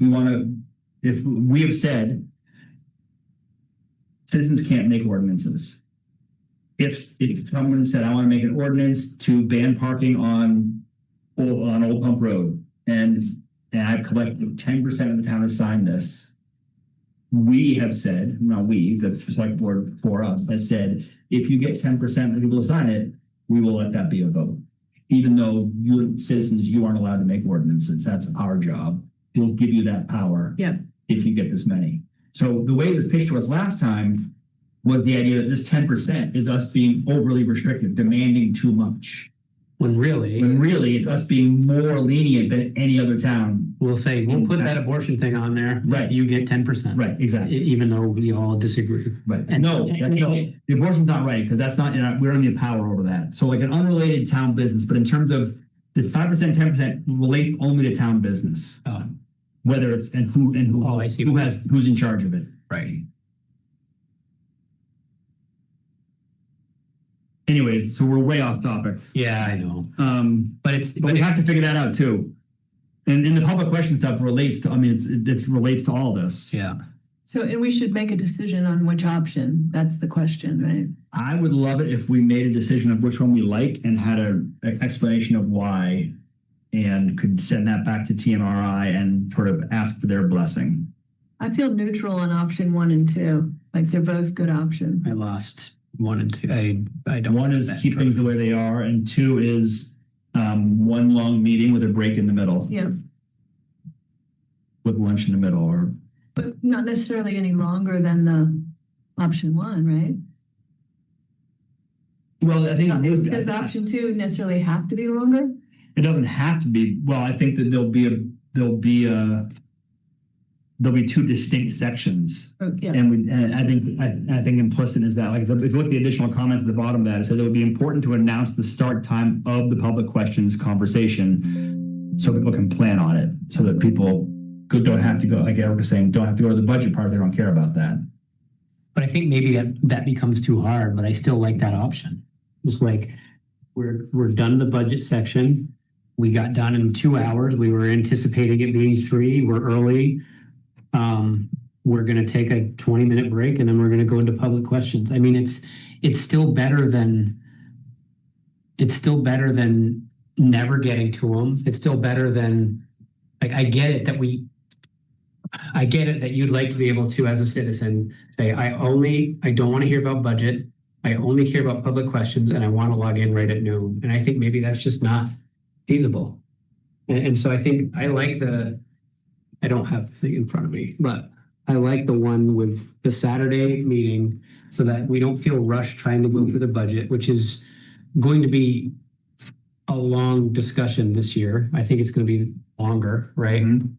If we have said citizens can't make ordinances. If someone said, I want to make an ordinance to ban parking on Old Pump Road, and I've collected 10% of the town has signed this. We have said, the select board for us has said, if you get 10% of people to sign it, we will let that be a vote. Even though you citizens, you aren't allowed to make ordinances. That's our job. We'll give you that power. Yeah. If you get this many. So the way it was pitched to us last time was the idea that this 10% is us being overly restrictive, demanding too much. When really, When really it's us being more lenient than any other town. we'll say, we'll put that abortion thing on there. Right. You get 10%. Right, exactly. Even though we all disagree. Right. And- No, the abortion's not right because that's not, we don't have power over that. So like an unrelated town business, but in terms of the 5%, 10% relate only to town business, Oh, whether it's and who Oh, I see. who's in charge of it. right. Anyways, so we're way off topic. Yeah, I know. But we have to figure that out too. And the public question stuff relates to, it relates to all this. Yeah. So, and we should make a decision on which option. That's the question, right? I would love it if we made a decision of which one we like and had an explanation of why and could send that back to TMRI and sort of ask for their blessing. I feel neutral on option 1 and 2. Like they're both good options. I lost 1 and 2. I don't. One is keep things the way they are, and 2 is one long meeting with a break in the middle. Yeah. With lunch in the middle, or But not necessarily any longer than the option 1, right? well, I think Does option 2 necessarily have to be longer? it doesn't have to be. Well, I think that there'll be 2 distinct sections. Oh, yeah. And I think implicit is that, like, if you look at the additional comments at the bottom of that, it says it would be important to announce the start time of the public questions conversation so people can plan on it, so that people don't have to go, like Eric was saying, don't have to go to the budget part if they don't care about that. But I think maybe that becomes too hard, but I still like that option. Just like we're done the budget section. We got done in 2 hours. We were anticipating it being 3. We're early. We're going to take a 20-minute break and then we're going to go into public questions. I mean, it's still better than never getting to them. It's still better than, like, I get it that you'd like to be able to, as a citizen, say, I don't want to hear about budget. I only care about public questions and I want to log in right at noon. And I think maybe that's just not feasible. And so I think I don't have the thing in front of me, but I like the one with the Saturday meeting so that we don't feel rushed trying to go through the budget, which is going to be a long discussion this year. I think it's going to be longer, right? And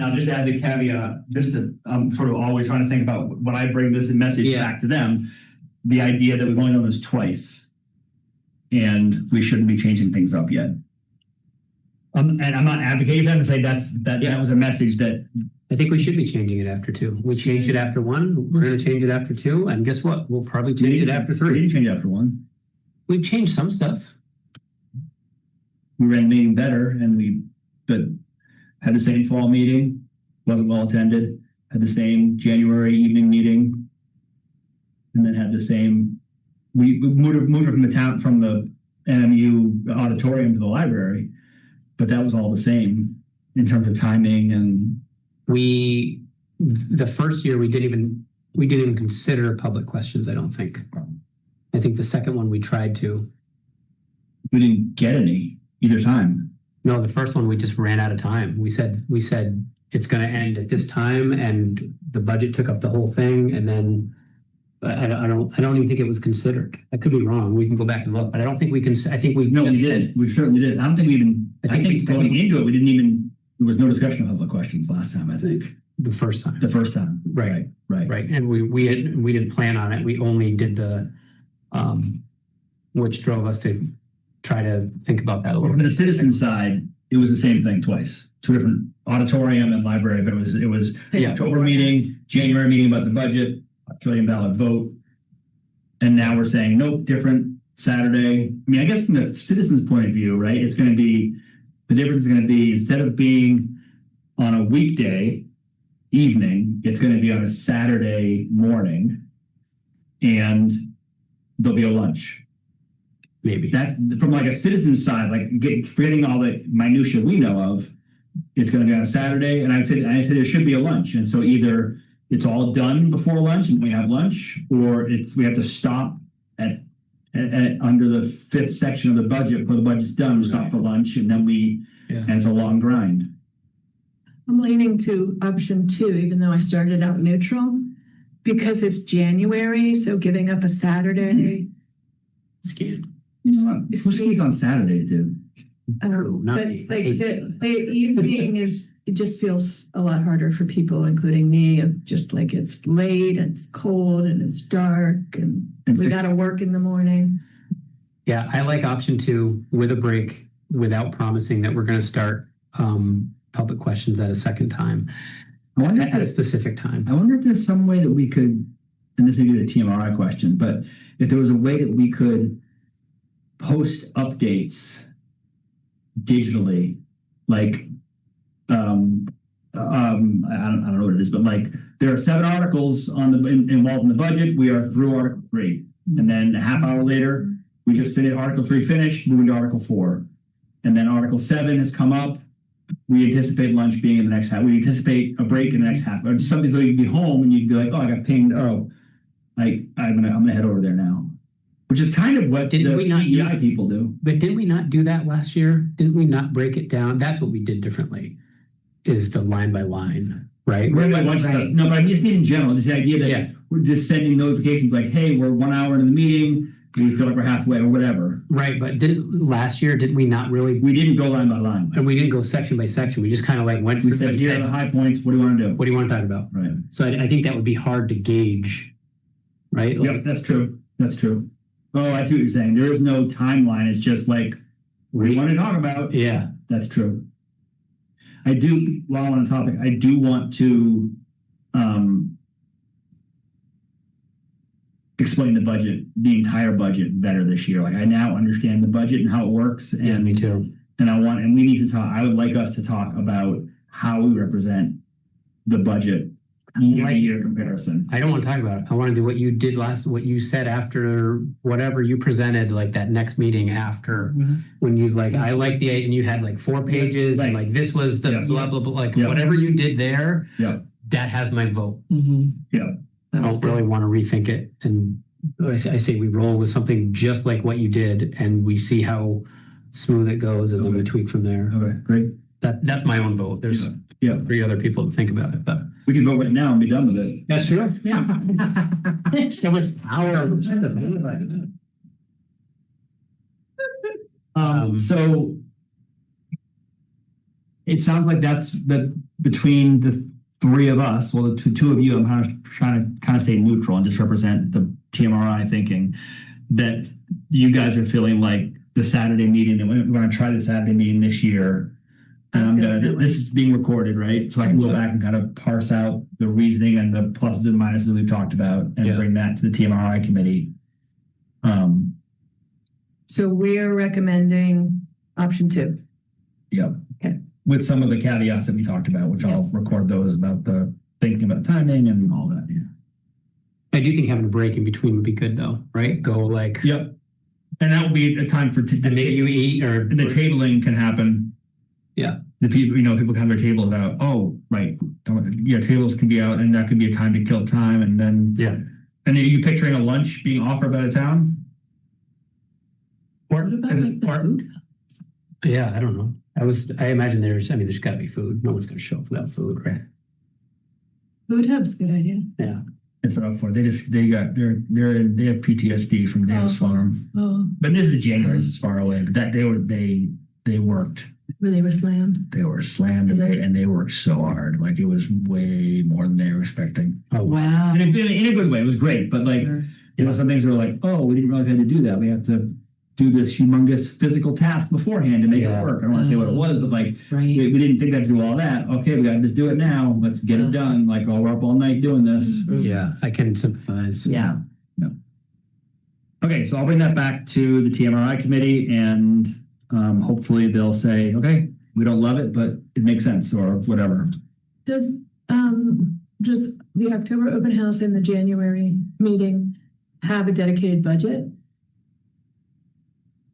I'll just add the caveat, I'm sort of always trying to think about when I bring this message back to them, the idea that we've only done this twice and we shouldn't be changing things up yet. And I'm not advocating them to say that was a message that I think we should be changing it after 2. We changed it after 1. We're going to change it after 2. And guess what? We'll probably change it after 3. We didn't change it after 1. We've changed some stuff. We ran the meeting better but had the same fall meeting, wasn't well attended, had the same January evening meeting, and then had the same, we moved from the NMU auditorium to the library, but that was all the same in terms of timing. And the first year we didn't even consider public questions, I don't think. I think the second one we tried to. We didn't get any either time. No, the first one we just ran out of time. We said it's going to end at this time, and the budget took up the whole thing. And then I don't even think it was considered. I could be wrong. We can go back and look, but I don't think we can. I think we did. We certainly did. I don't think we even. I think going into it, we didn't even. There was no discussion of public questions last time. I think the first time. Right. And we didn't plan on it. We only did the, which drove us to try to think about that a little bit. On the citizen side, it was the same thing twice. 2 different auditorium and library, but it was October meeting, January meeting about the budget, Australian ballot vote. And now we're saying, nope, different Saturday. I mean, I guess from the citizen's point of view, right, it's going to be, the difference is going to be, instead of being on a weekday evening, it's going to be on a Saturday morning, and there'll be a lunch. Maybe that's from like a citizen's side, like forgetting all the minutia we know of. It's going to be on a Saturday, and I'd say there should be a lunch. And so either it's all done before lunch and we have lunch, or we have to stop at under the 5th section of the budget before the budget's done. We stop for lunch, and then and it's a long grind. I'm leaning to option 2, even though I started out neutral, because it's January, so giving up a Saturday. Scan. Who skis on Saturday, dude? But like the evening it just feels a lot harder for people, including me, of just like it's late, and it's cold, and it's dark, and we got to work in the morning. Yeah, I like option 2 with a break, without promising that we're going to start public questions at a second time. At a specific time. I wonder if there's some way that we could, and this may be the TMRI question, but if there was a way that we could post updates digitally, like I don't know what it is, but like there are 7 articles involved in the budget. We are through Article 3, and then a half hour later, we just finished Article 3, moving to Article 4, and then Article 7 has come up. We anticipate lunch being in the next half. We anticipate a break in the next half, or something so you'd be home and you'd be like, "Oh, I got pinged. Oh, I'm gonna head over there now." Which is kind of what the PEI people do. But didn't we not do that last year? Didn't we not break it down? That's what we did differently, is the line by line, right? No, but I mean in general, just the idea that we're just sending notifications like, hey, we're 1 hour into the meeting, we feel like we're halfway or whatever. Right, but last year, didn't we not really? We didn't go line by line. And we didn't go section by section. We just kind of like went through. We said, here are the high points. What do you want to do? What do you want to talk about? Right. So I think that would be hard to gauge, right? Yep, that's true. That's true. Oh, I see what you're saying. There is no timeline. It's just like, what do you want to talk about? Yeah. That's true. While on the topic, I do want to explain the budget, the entire budget better this year. Like I now understand the budget and how it works. And Yeah, me too. And we need to talk, I would like us to talk about how we represent the budget year comparison. I don't want to talk about it. I want to do what you did what you said after whatever you presented, like that next meeting after when you like, I like and you had like 4 pages and like, this was the blah, blah, blah, like whatever you did there, that has my vote. I don't really want to rethink it. And I say we roll with something just like what you did and we see how smooth it goes and then we tweak from there. Okay, great. That's my own vote. There's 3 other people to think about it, but we can vote right now and be done with it. that's true. Yeah. So much power. So it sounds like that's between the 3 of us, well, the two of you, I'm trying to stay neutral and just represent the TMRI thinking that you guys are feeling like the Saturday meeting, and we're going to try the Saturday meeting this year. And this is being recorded, right? So I can go back and kind of parse out the reasoning and the pluses and minuses we've talked about and bring that to the TMRI committee. So we're recommending option 2. Yep. Okay. With some of the caveats that we talked about, which I'll record those about the thinking about timing and all that. Yeah. I do think having a break in between would be good though, right? Go like. Yep. And that would be a time for maybe you eat or the tabling can happen. Yeah. The people, people can have their tables out. Oh, right. Yeah, tables can be out and that could be a time to kill time. And then, And are you picturing a lunch being offered by the town? Or food? Yeah, I don't know. I imagine there's got to be food. No one's going to show up without food, right? Food hub's a good idea. Yeah. It's up for they have PTSD from Dan's farm. Oh. But this is January, it's far away. But that they worked. When they were slammed. They were slammed and they worked so hard. Like it was way more than they were expecting. Oh Wow. In a good way. It was great. But like some things were like, oh, we didn't realize we had to do that. We have to do this humongous physical task beforehand to make it work. I don't want to say what it was, but like we didn't think that to do all that. Okay, we got to just do it now. Let's get it done. Like we're up all night doing this. Yeah, I can sympathize. Yeah. No. Okay, so I'll bring that back to the TMRI committee, and hopefully they'll say, okay, we don't love it, but it makes sense or whatever. Does just the October open house and the January meeting have a dedicated budget?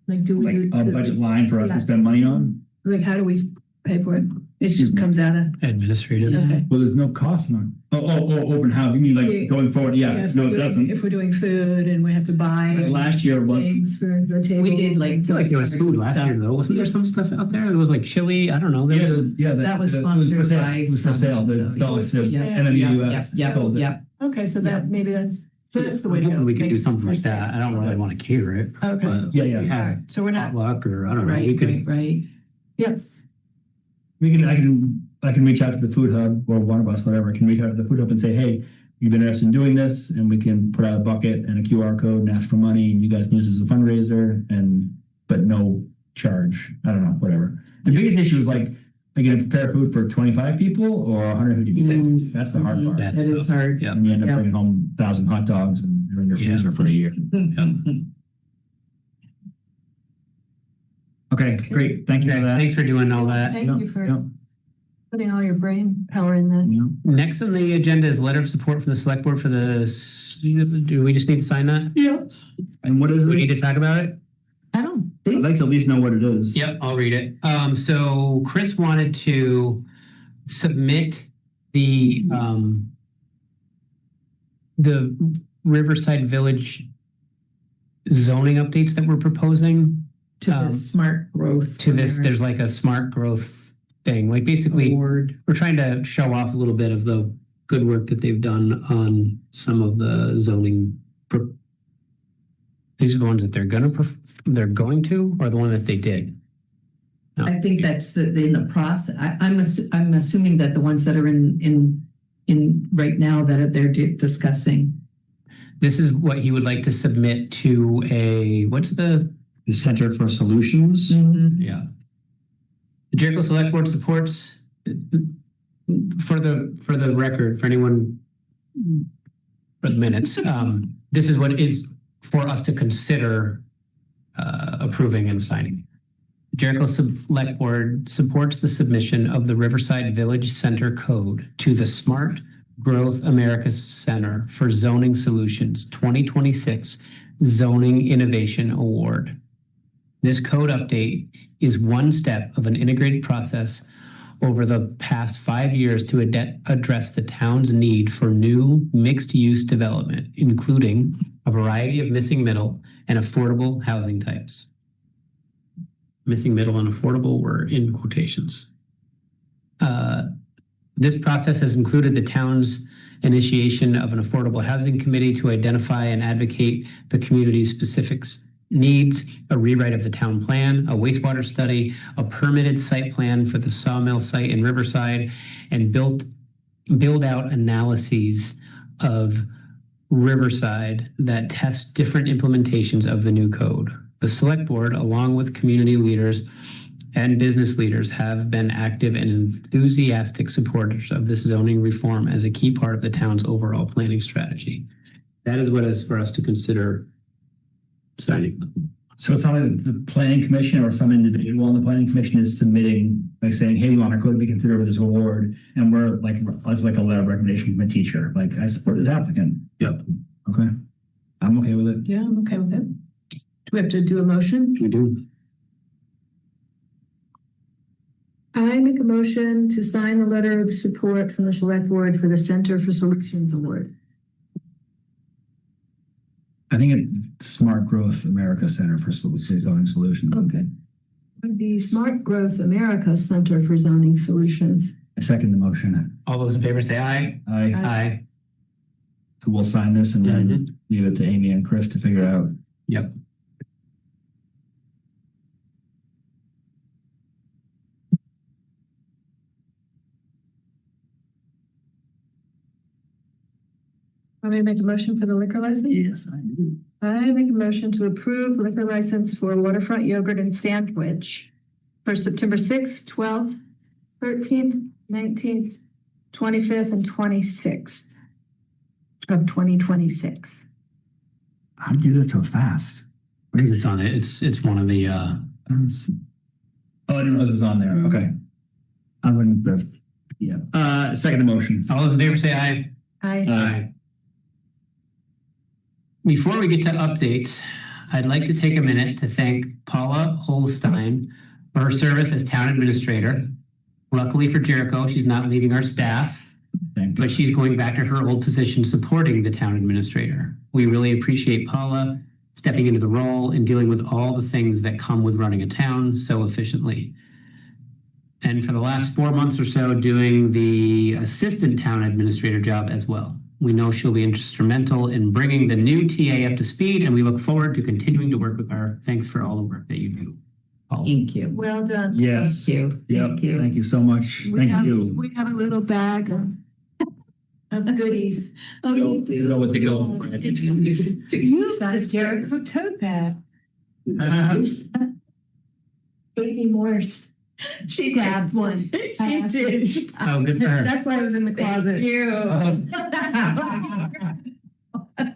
Like, do we a budget line for us to spend money on? Like, how do we pay for it? It just comes out of administrative. Okay. Well, there's no cost on. Open house. You mean like going forward? Yeah. No, it doesn't. If we're doing food and we have to buy last year, things for the table, We did I feel like there was food last year though. Wasn't there some stuff out there? It was like chili. I don't know. That was sponsored by. It was for sale. The fellows and then the US sold it. Okay, so maybe that's the way to go. We could do something like that. I don't really want to cater it. Okay. But Yeah. we have So we're not potluck or I don't know. We could. Right. Yeah. I can reach out to the food hub or one of us, whatever, can reach out to the food hub and say, hey, you've been interested in doing this, and we can put out a bucket and a QR code and ask for money, and you guys can use it as a fundraiser, but no charge. I don't know, whatever. The biggest issue is like, are you going to prepare food for 25 people or 150 people? That's the hard part. That is hard. Yeah. And you end up bringing home 1,000 hot dogs and they're in your freezer for a year. Okay, great. Thank you for that. Thanks for doing all that. Thank you for putting all your brain power in that. Next on the agenda is letter of support from the select board for the. Do we just need to sign that? Yeah. And what is it? We need to talk about it. I don't I'd think. like to at least know what it is. Yep, I'll read it. So Chris wanted to submit the Riverside Village zoning updates that we're proposing To the smart growth. to this. There's like a smart growth thing. Like basically, we're trying to show off a little bit of the good work that they've done on some of the zoning. These are the ones that they're going to, or the one that they did. No. I think that's in the process. I'm assuming that the ones that are in right now that they're discussing. This is what he would like to submit to The Center for Solutions. Yeah. The Jericho Selectboard supports, for the record, for anyone for the minutes. This is what is for us to consider approving and signing. Jericho Select Board supports the submission of the Riverside Village Center Code to the Smart Growth America Center for Zoning Solutions 2026 Zoning Innovation Award. This code update is one step of an integrated process over the past 5 years to address the town's need for new mixed-use development, including a variety of missing middle and affordable housing types. Missing middle and affordable were in quotations. This process has included the town's initiation of an affordable housing committee to identify and advocate the community's specifics needs, a rewrite of the town plan, a wastewater study, a permitted site plan for the sawmill site in Riverside, and build out analyses of Riverside that test different implementations of the new code. The select board, along with community leaders and business leaders, have been active and enthusiastic supporters of this zoning reform as a key part of the town's overall planning strategy. That is what is for us to consider signing. So it's not like the planning commission or some individual on the planning commission is submitting, like saying, hey, we want our code to be considered for this award. And we're like, it's like a letter of recommendation from a teacher. Like, I support this applicant. Yep. Okay. I'm okay with it. Yeah, I'm okay with it. Do we have to do a motion? We do. I make a motion to sign the letter of support from the select board for the Center for Solutions Award. I think it's Smart Growth America Center for Zoning Solutions. Okay. The Smart Growth America Center for Zoning Solutions. I second the motion. All those in favor say aye. Aye. Aye. So we'll sign this and then leave it to Amy and Chris to figure out. Yep. Want me to make a motion for the liquor license? Yes, I do. I make a motion to approve liquor license for Waterfront Yogurt and Sandwich for September 6th, 12th, 13th, 19th, 25th, and 26th of 2026. How did you do that so fast? Because it's on it. It's one of the Oh, I didn't know it was on there. Okay. I wouldn't. Yeah. Second the motion. all those in favor say aye. Aye. Before we get to updates, I'd like to take a minute to thank Paula Holstein for her service as town administrator. Luckily for Jericho, she's not leaving our staff, Thank you. but she's going back to her old position supporting the town administrator. We really appreciate Paula stepping into the role and dealing with all the things that come with running a town so efficiently. And for the last 4 months or so, doing the assistant town administrator job as well. We know she'll be instrumental in bringing the new TA up to speed, and we look forward to continuing to work with her. Thanks for all the work that you do, Paula. Thank you. Well done. Yes. Thank you. Yep. Thank you. Thank you so much. Thank you. We have a little bag of goodies. Oh, you You know what to go. You best Jericho tote bag. Baby Morse. She Grabbed one. She did. Oh, good for her. That's why it was in the closet.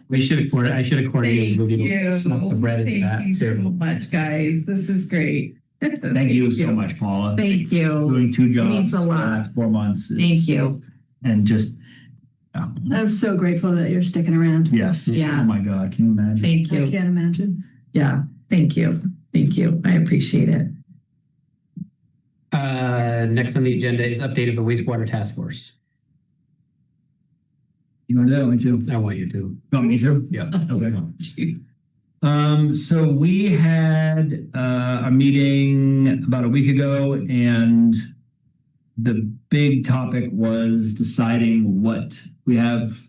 We should have coordinated. I should have coordinated Thank moving you. some of the bread into that Thank you so too. much, guys. This is great. Thank you so much, Paula. Thank you. Doing 2 jobs Means a for the lot. last 4 months. is- Thank you. And just, I'm so grateful that you're sticking around. yes. Yeah. Oh my God. Can you imagine? Thank I you. can't imagine. Yeah. Thank you. Thank you. I appreciate it. Next on the agenda is update of the wastewater task force. You want to do it? Me too. I want you to. You want me to? Yeah. Okay. So we had a meeting about a week ago, and the big topic was deciding what we have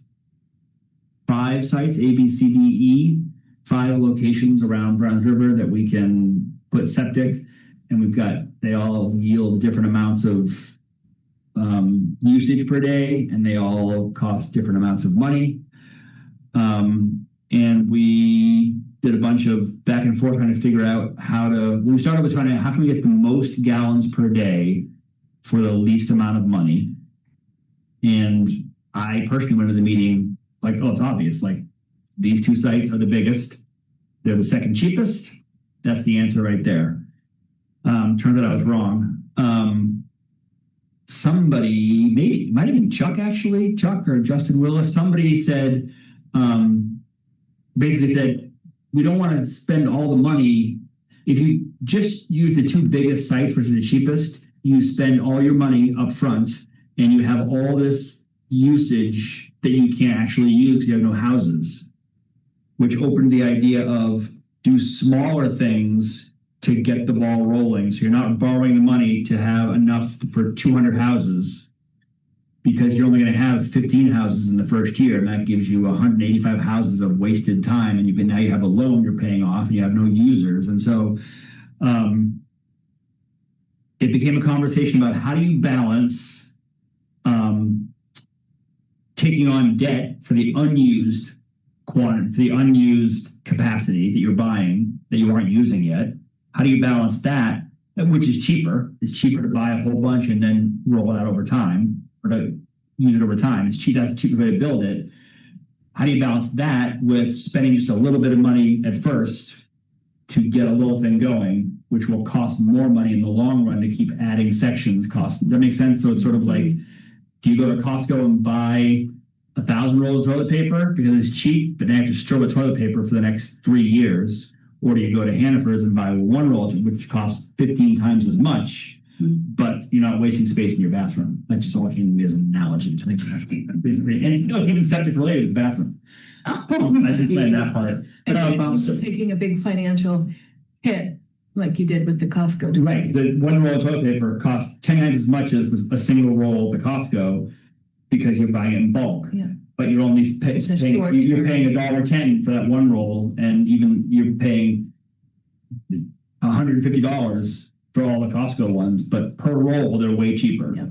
5 sites, A, B, C, D, E, 5 locations around Browns River that we can put septic, and they all yield different amounts of usage per day, and they all cost different amounts of money. And we did a bunch of back and forth trying to figure out how we started with trying to, how can we get the most gallons per day for the least amount of money? And I personally went to the meeting like, oh, it's obvious. Like, these two sites are the biggest. They're the second cheapest. That's the answer right there. Turned out I was wrong. Somebody, maybe, it might have been Chuck actually, Chuck or Justin Willis, somebody said, basically said, we don't want to spend all the money. If you just use the two biggest sites, which are the cheapest, you spend all your money up front and you have all this usage that you can't actually use because you have no houses, which opened the idea of do smaller things to get the ball rolling. So you're not borrowing the money to have enough for 200 houses because you're only going to have 15 houses in the first year. And that gives you 185 houses of wasted time. And now you have a loan you're paying off and you have no users. And so it became a conversation about how do you balance taking on debt for the unused quantity, for the unused capacity that you're buying that you aren't using yet. How do you balance that, which is cheaper? It's cheaper to buy a whole bunch and then roll it out over time, or to use it over time. It's cheap. That's the cheaper way to build it. How do you balance that with spending just a little bit of money at first to get a little thing going, which will cost more money in the long run to keep adding sections costs? Does that make sense? So it's sort of like, do you go to Costco and buy 1,000 rolls of toilet paper because it's cheap, but then you have to store the toilet paper for the next 3 years? Or do you go to Hannaford's and buy one roll, which costs 15 times as much, but you're not wasting space in your bathroom? That's just all came to me as an analogy. And it's even septic related to the bathroom. I didn't plan that part. And also taking a big financial hit, like you did with the Costco. Right. The one roll of toilet paper costs 10 times as much as a single roll of the Costco because you're buying it in bulk. Yeah. But you're only paying $1.10 for that one roll, and even you're paying $150 for all the Costco ones, but per roll they're way cheaper. Yeah.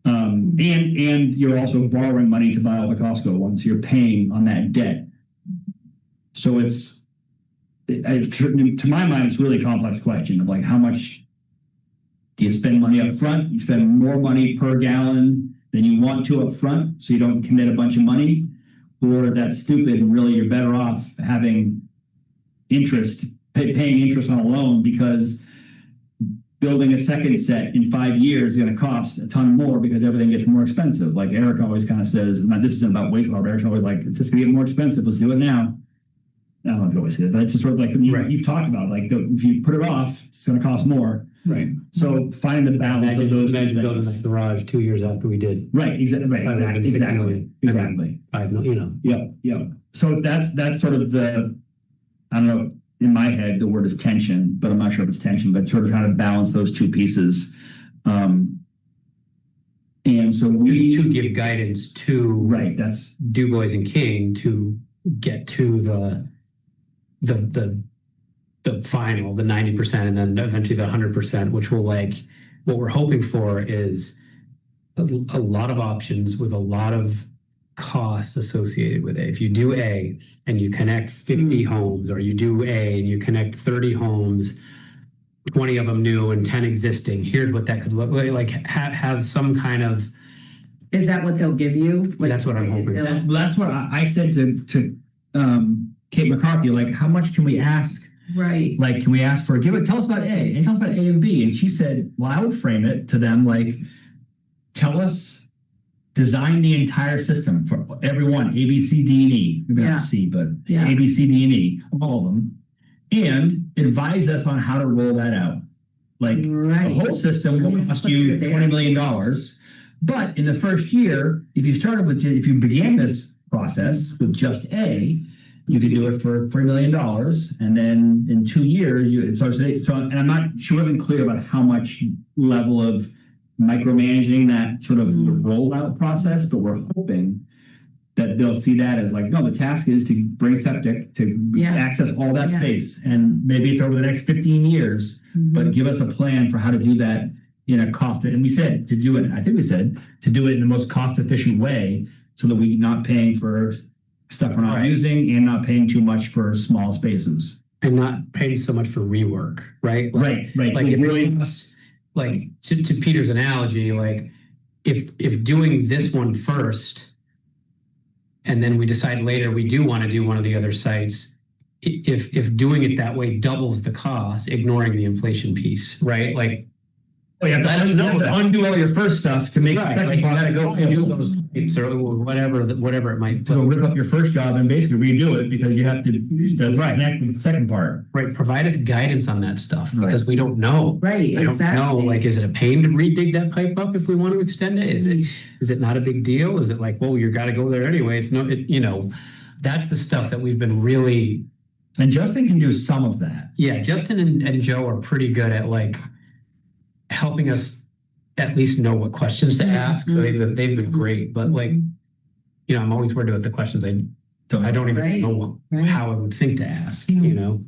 And you're also borrowing money to buy all the Costco ones. So you're paying on that debt. So to my mind, it's a really complex question of like, how much do you spend money up front? You spend more money per gallon than you want to up front, so you don't commit a bunch of money, or that's stupid and really you're better off having interest, paying interest on a loan, because building a second set in 5 years is going to cost a ton more because everything gets more expensive. Like Eric always kind of says, and this isn't about wastewater, Eric's always like, it's just going to get more expensive, let's do it now. I don't always say that, but it's just sort of like you've talked about, like if you put it off, it's going to cost more. Right. So finding the balance of those. Imagine building that garage 2 years after we did. Right. Exactly. Exactly. 5 million. Yep. So that's sort of the, I don't know, in my head the word is tension, but I'm not sure if it's tension, but sort of trying to balance those two pieces. And so to give guidance to that's Du Bois and King to get to the final, the 90%, and then eventually the 100%, which will, like, what we're hoping for is a lot of options with a lot of costs associated with it. If you do A and you connect 50 homes, or you do A and you connect 30 homes, 20 of them new and 10 existing, here's what that could look like. Have some kind of. Is that what they'll give you? That's what I'm hoping. That's what I said to Kate McCarthy, like, how much can we ask? Right. Like, can we ask for, tell us about A, and tell us about A and B. And she said, well, I would frame it to them like, tell us, design the entire system for everyone, A, B, C, D, and E. Maybe not C, but A, B, C, D, and E, all of them. And advise us on how to roll that out. Like, the whole system will cost you $20 million. But in the first year, if you began this process with just A, you could do it for $3 million, and then in 2 years, she wasn't clear about how much level of micromanaging that sort of rollout process, but we're hoping that they'll see that as like, no, the task is to bring septic to access all that space, and maybe it's over the next 15 years, but give us a plan for how to do that in a cost. And we said to do it, I think we said to do it in the most cost efficient way, so that we're not paying for stuff we're not using and not paying too much for small spaces. And not paying so much for rework, right? Right. Like, if really, like, to Peter's analogy, like, if doing this one first and then we decide later we do want to do one of the other sites, if doing it that way doubles the cost, ignoring the inflation piece, right? Like, Oh, you have Let us to know. undo all your first stuff to make. right, like you gotta go do those pipes or whatever it might. To go rip up your first job and basically redo it because you have to, that's right, connect with the second part. Right, provide us guidance on that stuff Right. because we don't know. Right, I don't know, exactly. like, is it a pain to redig that pipe up if we want to extend it? Is it not a big deal? Is it like, well, you gotta go there anyway? It's no, you know, that's the stuff that we've been really, And Justin can do some of that. yeah, Justin and Joe are pretty good at like helping us at least know what questions to ask. So they've been great, but like, you know, I'm always worried about the questions I don't even Right, know right. how I would think to ask, you know?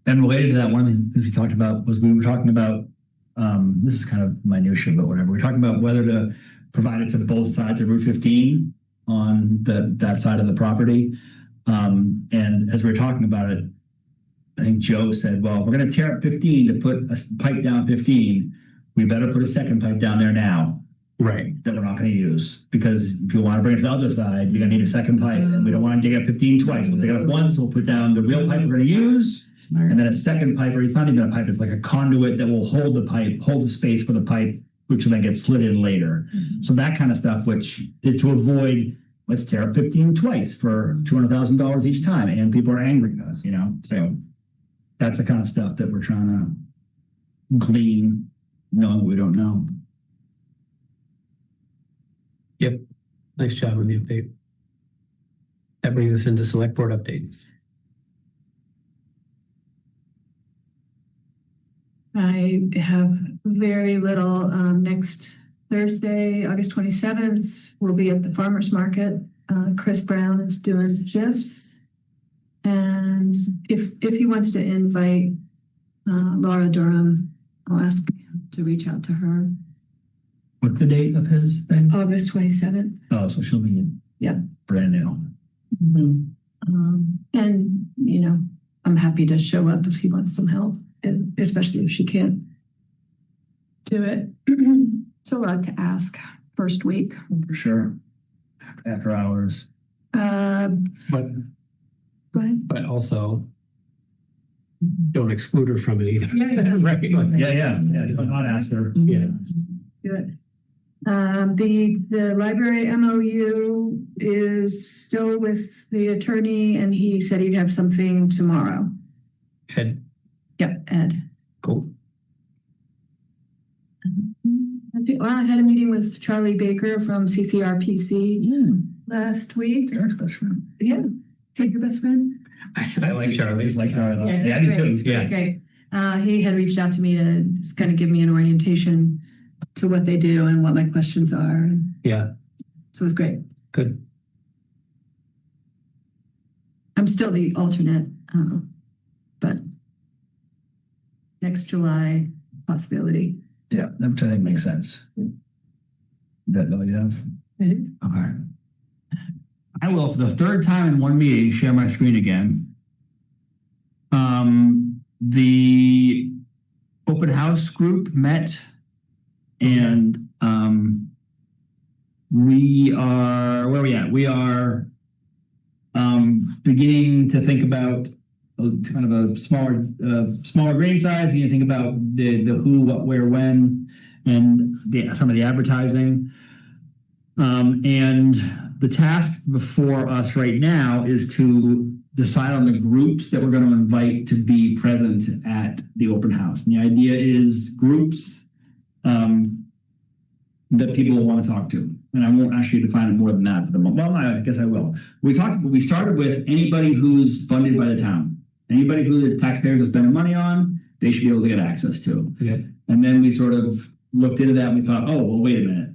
And related to that, one of the things we talked about was we were talking about, this is kind of minutia, but whatever. We're talking about whether to provide it to both sides of Route 15 on that side of the property. And as we were talking about it, I think Joe said, well, if we're going to tear up 15 to put a pipe down 15, we better put a second pipe down there now Right. that we're not going to use. Because if you want to bring it to the other side, you're going to need a second pipe. And we don't want to dig up 15 twice. We'll dig it up once, we'll put down the real pipe we're going to use. Smart. And then a second pipe, or it's not even a pipe, it's like a conduit that will hold the pipe, hold the space for the pipe, which will then get slid in later. So that kind of stuff, which is to avoid, let's tear up 15 twice for $200,000 each time. And people are angry at us, you know? So that's the kind of stuff that we're trying to glean, knowing we don't know. Yep. Nice job on the update. That brings us into select board updates. I have very little. Next Thursday, August 27th, we'll be at the farmer's market. Chris Brown is doing gifs. And if he wants to invite Laura Durham, I'll ask him to reach out to her. What's the date of his thing? August 27th. Oh, so she'll be Yeah. brand new. And, you know, I'm happy to show up if he wants some help, and especially if she can't do it. It's a lot to ask first week. For sure. After hours. But Go ahead. but also don't exclude her from it either. Yeah. Right. Like, Yeah. Not ask her. Yeah. Good. The library MOU is still with the attorney, and he said he'd have something tomorrow. Ed, Yep, Ed. cool. Well, I had a meeting with Charlie Baker from CCRPC last week. Eric's best friend. Yeah, take your best friend. I like Charlie. He's like Charlie. Yeah, Yeah, I do too. great. He's good. Okay. He had reached out to me to just kind of give me an orientation to what they do and what my questions are. Yeah, So it was great. good. I'm still the alternate, but next July, possibility. Yeah, which I think makes sense. That all you have? Okay. I will, for the third time in one meeting, share my screen again. The open house group met, and we are, where are we at? We are beginning to think about kind of a smaller grain size. We need to think about the who, what, where, when, and some of the advertising. And the task before us right now is to decide on the groups that we're going to invite to be present at the open house. And the idea is groups that people will want to talk to. And I won't actually define it more than that for the moment. Well, I guess I will. We started with anybody who's funded by the town. Anybody who the taxpayers are spending money on, they should be able to get access to. Yeah. And then we sort of looked into that and we thought, oh, well, wait a minute.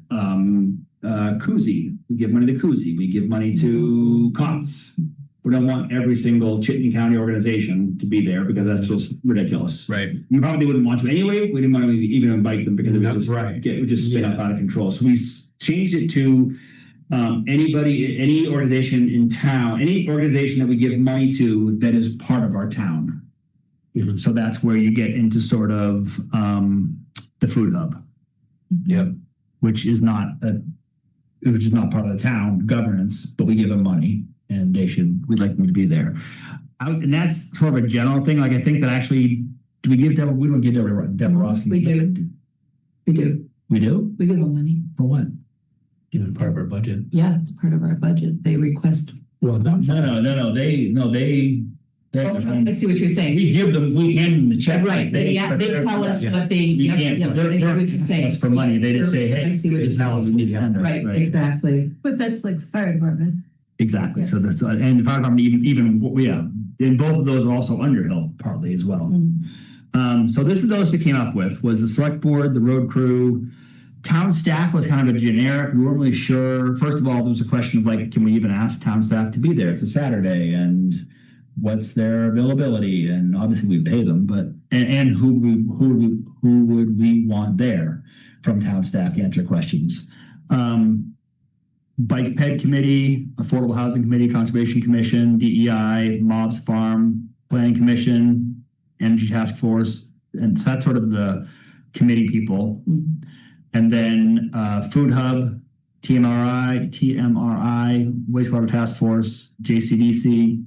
Koozie, we give money to Koozie. We give money to COTS. We don't want every single Chittenden County organization to be there because that's just ridiculous. Right. You probably wouldn't want to anyway. We didn't want to even invite them because it would just, Right. it would just spin up out of control. So we changed it to any organization in town, any organization that we give money to that is part of our town. Mhm. So that's where you get into sort of the food hub, Yep. which is not which is not part of the town governance, but we give them money and we'd like them to be there. And that's sort of a general thing. Like, I think that actually, do we give Deborah, we don't give Deborah Ross. We do. We do. We do? We give them money. For what? Even part of our budget. Yeah, it's part of our budget. They request. Well, that's No. I see what you're saying. We give them, we hand them the check. Right, they tell us what they. You can't, they're asking us for money. They just say, hey, I see what this is you're how we saying. need to send us. Right, exactly. But that's like the fire department. Exactly. Yeah. So that's, and the fire department, even, and both of those are also Underhill partly as well. So this is those we came up with, was the select board, the road crew. Town staff was kind of a generic. We weren't really sure. First of all, there was a question of like, can we even ask town staff to be there? It's a Saturday, and what's their availability? And obviously we pay them, but and who would we want there from town staff to answer questions? Bike ped committee, affordable housing committee, conservation commission, DEI, mobs farm, planning commission, energy task force, and so that's sort of the committee people. And then Food Hub, TMRI, Wastewater Task Force, JCDC,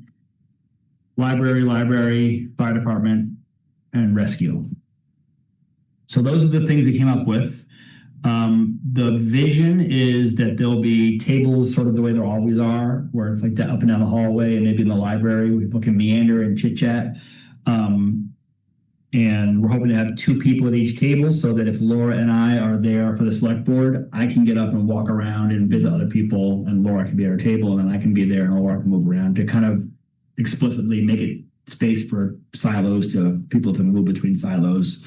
Library, Fire Department, and Rescue. So those are the things we came up with. The vision is that there'll be tables sort of the way there always are, where it's like that up and down the hallway, and maybe in the library where people can meander and chit chat. And we're hoping to have 2 people at each table so that if Laura and I are there for the select board, I can get up and walk around and visit other people, and Laura can be at our table, and then I can be there and Laura can move around to kind of explicitly make it space for silos to people to move between silos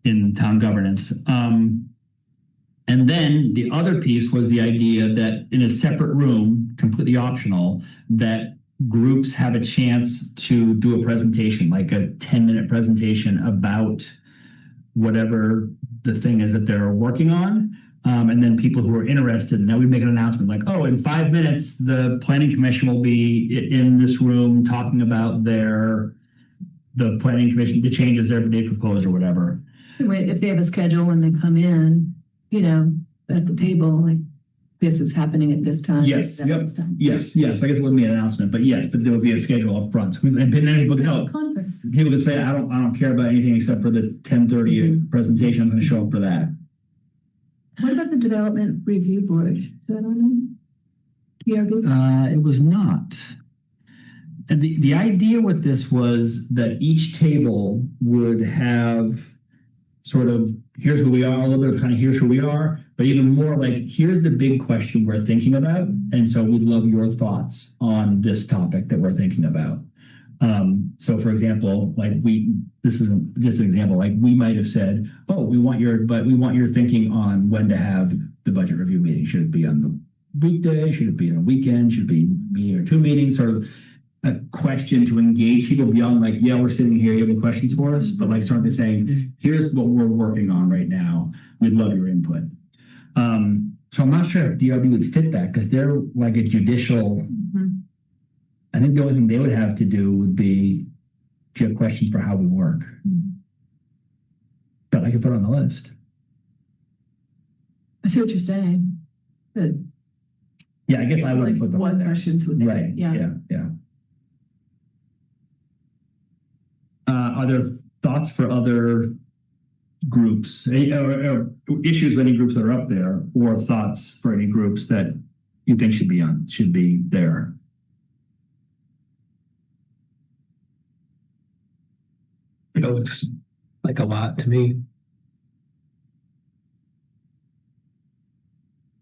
in town governance. And then the other piece was the idea that in a separate room, completely optional, that groups have a chance to do a presentation, like a 10-minute presentation about whatever the thing is that they're working on. And then people who are interested, now we make an announcement like, oh, in 5 minutes, the planning commission will be in this room talking about the planning commission, the changes they proposed or whatever. If they have a schedule and they come in, at the table, like, this is happening at this time. Yes, yep. Yes. I guess it wouldn't be an announcement, but yes, but there would be a schedule up front. And then people could know. Conference. People could say, I don't care about anything except for the 10:30 presentation. I'm going to show up for that. What about the development review board? Is that on there? PRB? It was not. And the idea with this was that each table would have sort of, here's who we are, a little bit of kind of here's who we are, but even more like, here's the big question we're thinking about. And so we'd love your thoughts on this topic that we're thinking about. So for example, like this is just an example, like we might have said, oh, we want your thinking on when to have the budget review meeting. Should it be on the weekday? Should it be on a weekend? Should it be a meeting or 2 meetings? Sort of a question to engage people beyond like, yeah, we're sitting here, you have any questions for us? But like sort of saying, here's what we're working on right now. We'd love your input. So I'm not sure if DRB would fit that because they're like a judicial, I think the only thing they would have to do would be, do you have questions for how we work? But I could put it on the list. I see what you're saying. But Yeah, I guess I wouldn't put them on what there. questions would they? Right, yeah. Are there thoughts for other groups or issues with any groups that are up there, or thoughts for any groups that you think should be there? It looks like a lot to me.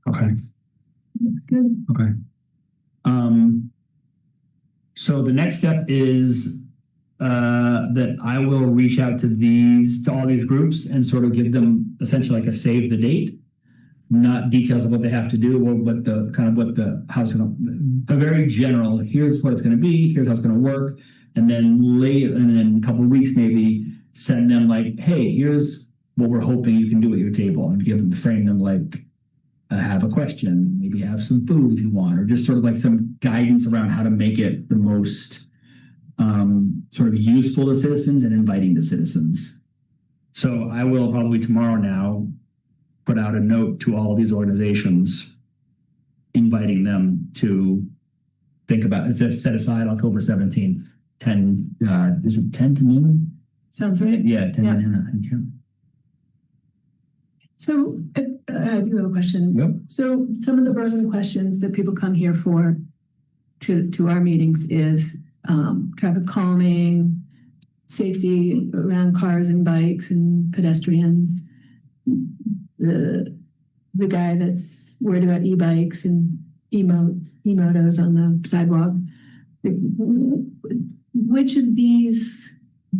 Okay. Looks good. Okay. So the next step is that I will reach out to all these groups and sort of give them essentially like a save the date, not details of what they have to do or how it's going to, a very general, here's what it's going to be, here's how it's going to work. And then in a couple of weeks, maybe send them like, hey, here's what we're hoping you can do at your table, and frame them like, have a question, maybe have some food if you want, or just sort of like some guidance around how to make it the most sort of useful to citizens and inviting to citizens. So I will probably tomorrow now put out a note to all of these organizations inviting them to think about, to set aside October 17th, 10, is it 10 to noon? Sounds right. Yeah, 10 Yeah. to noon, I think, yeah. So I do have a question. Yep. So some of the burning questions that people come here for to our meetings is traffic calming, safety around cars and bikes and pedestrians. The guy that's worried about e-bikes and e-motos on the sidewalk. Which of these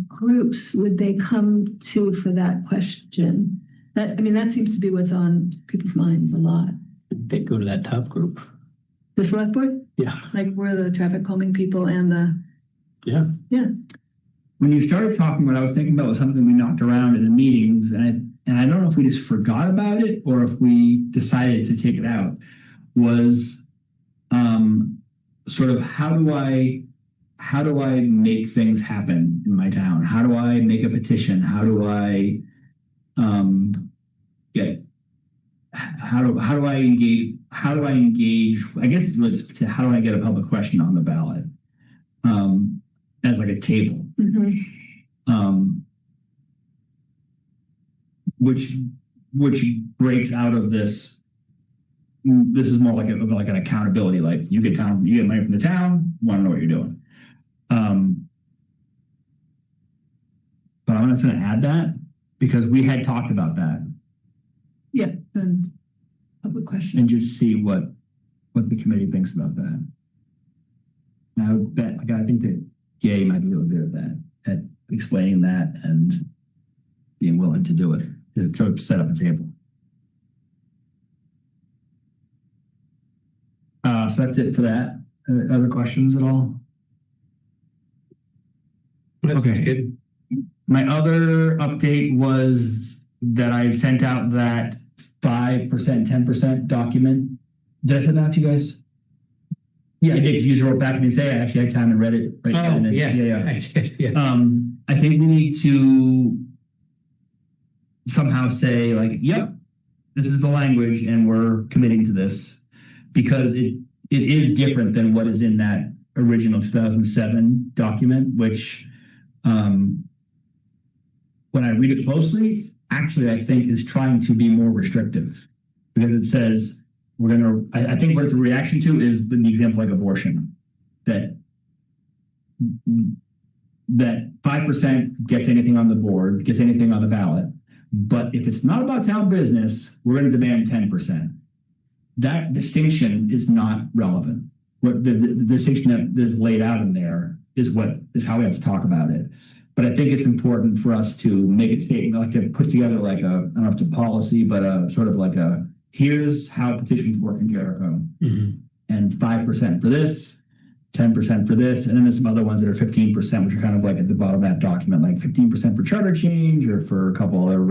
groups would they come to for that question? That seems to be what's on people's minds a lot. They go to that top group. The select board? Yeah. Like we're the traffic calming people and the. Yeah. Yeah. When you started talking, what I was thinking about was something we knocked around in the meetings, and I don't know if we just forgot about it or if we decided to take it out, was sort of how do I make things happen in my town? How do I make a petition? How do I how do I engage? I guess it's really just how do I get a public question on the ballot as like a table, which breaks out of this. This is more like an accountability. Like you get money from the town. Want to know what you're doing. But I'm just going to add that because we had talked about that. Yeah. Public question. And just see what the committee thinks about that. I think that Gay might be really good at that, at explaining that and being willing to do it, to set up a table. So that's it for that. Other questions at all? That's Okay. good. My other update was that I sent out that 5%, 10% document. Did I send that to you guys? Yeah, I did. You wrote back to me and say I actually had time and read it. Right Oh, then. yes. Yeah. I did. Yeah. I think we need to somehow say like, yep, this is the language and we're committing to this because it is different than what is in that original 2007 document, which when I read it closely, actually, I think is trying to be more restrictive because it says I think what it's a reaction to is the example like abortion, that 5% gets anything on the board, gets anything on the ballot. But if it's not about town business, we're going to demand 10%. That distinction is not relevant. What the distinction that is laid out in there is how we have to talk about it. But I think it's important for us to make a statement, like to put together like I don't know if it's a policy, but a sort of like here's how petitions work in Jericho. Mm-hmm. And 5% for this, 10% for this, and then there's some other ones that are 15%, which are kind of like at the bottom of that document, like 15% for charter change or for a couple other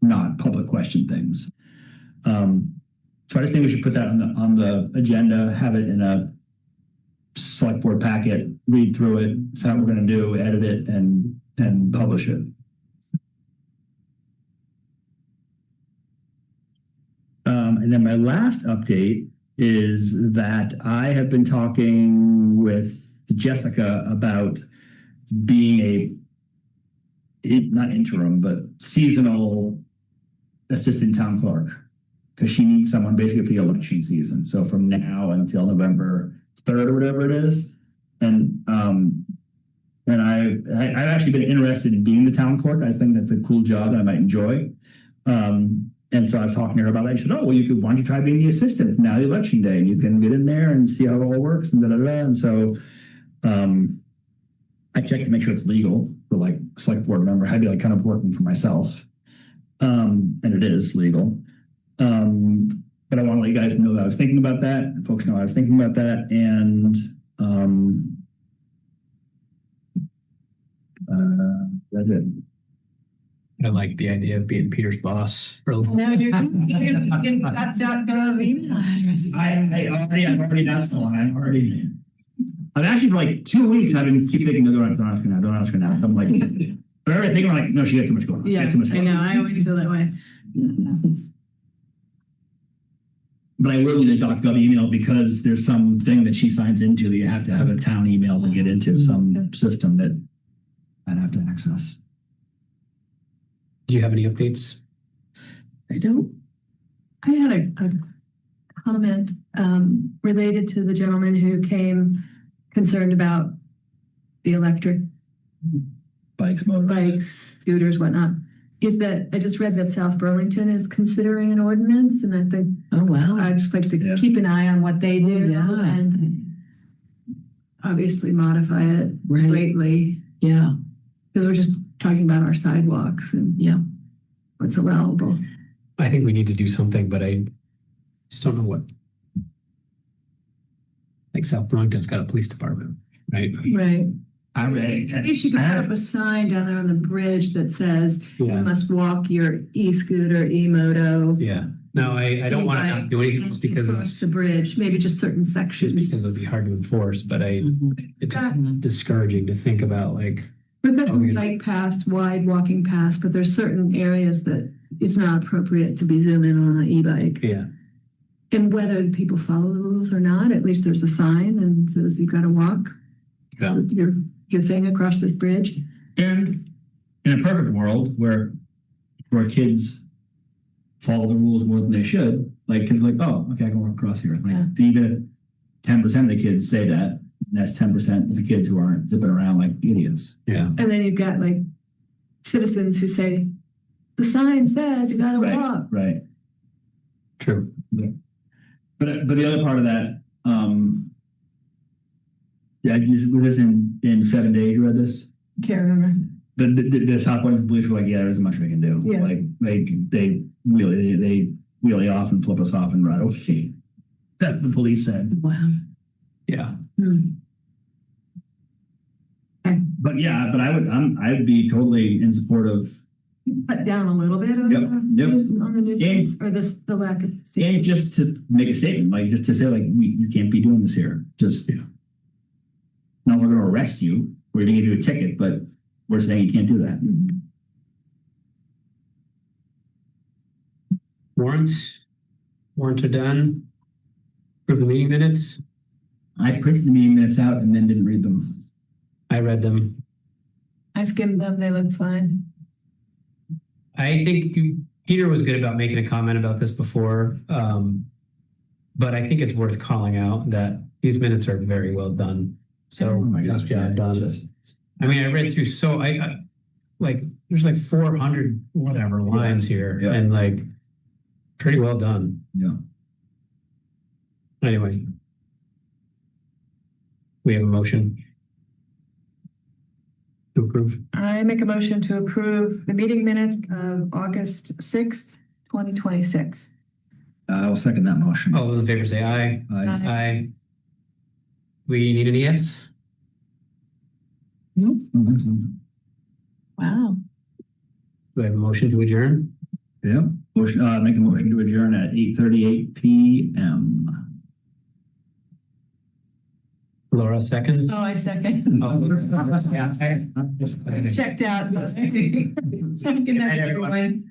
not public question things. So I just think we should put that on the agenda, have it in a select board packet, read through it, decide what we're going to do, edit it, and publish it. And then my last update is that I have been talking with Jessica about being not interim, but seasonal assistant town clerk, because she needs someone basically for the election season. So from now until November 3rd or whatever it is. And I've actually been interested in being the town clerk. I think that's a cool job that I might enjoy. And so I was talking to her about that. She said, why don't you try being the assistant now the election day? And you can get in there and see how it all works and And so I checked to make sure it's legal for like select board member. I'd be like kind of working for myself. And it is legal. But I want to let you guys know that I was thinking about that. And folks know I was thinking about that. And that's it. I like the idea of being Peter's boss. No, you're getting that .gov email address. I've already asked for one. I've actually for like 2 weeks I've been keep thinking, don't ask her now. I'm like, but every thinking like, no, she got too much going on. Yeah, I know. I always feel that way. But I will need a .gov email because there's something that she signs into that you have to have a town email to get into, some system that I'd have to access. Do you have any updates? I don't. I had a comment related to the gentleman who came concerned about the electric Bikes, bikes, scooters, whatnot. Is that I just read that South Burlington is considering an ordinance, and I think Oh, wow. I'd just like to Yeah. keep an eye on what they do Yeah. and obviously modify it Right. greatly. Yeah. Because we're just talking about our sidewalks and Yeah. what's allowable. I think we need to do something, but I just don't know what. Like South Burlington's got a police department, right? Right. I read. At least you could put up a sign down there on the bridge that says you Yeah. must walk your e-scooter, e-moto. Yeah. No, I don't want to not do anything just because across the of, bridge, maybe just certain just sections. because it would be hard to enforce, but Mhm. it's just discouraging to think about like, But there's Oh, yeah. bike paths, wide walking paths, but there's certain areas that it's not appropriate to be zooming on an e-bike. yeah, And whether people follow the rules or not, at least there's a sign and says you've got to walk yeah. your thing across this bridge. And in a perfect world where kids follow the rules more than they should, like kids are like, oh, okay, I can walk across here. Like Yeah. even if 10% of the kids say that, that's 10% of the kids who aren't zipping around like idiots. Yeah. And then you've got like citizens who say, the sign says you got to walk. Right. True. But the other part of that, was this in 7 days you read this? Can't remember. The South Point police were like, yeah, there isn't much we can do. Yeah. Like they really often flip us off and run away. That's what the police said. Wow. Yeah. But I'd be totally in support of, Cut down a little bit on, Yep, the, yep. on the nuisance or the lack of. and just to make a statement, like just to say like, you can't be doing this here. Just, not we're going to arrest you. We're going to give you a ticket, but we're saying you can't do that. Warrants are done. Approve the meeting minutes. I printed the meeting minutes out and then didn't read them. I read them. I skimmed them, they look fine. I think Peter was good about making a comment about this before. But I think it's worth calling out that these minutes are very well done. So nice job done. I mean, I read through I like there's like 400 whatever lines here and like pretty well done. Yeah. Anyway, we have a motion to approve. I make a motion to approve the meeting minutes of August 6th, 2026. I'll second that motion. All those in favor say aye. Aye. Aye. We need an yes? Wow. Do I have a motion to adjourn? Yeah. Motion, make a motion to adjourn at 8:38 p.m. Laura seconds. Oh, I second. Oh, Checked out. Good night, everyone.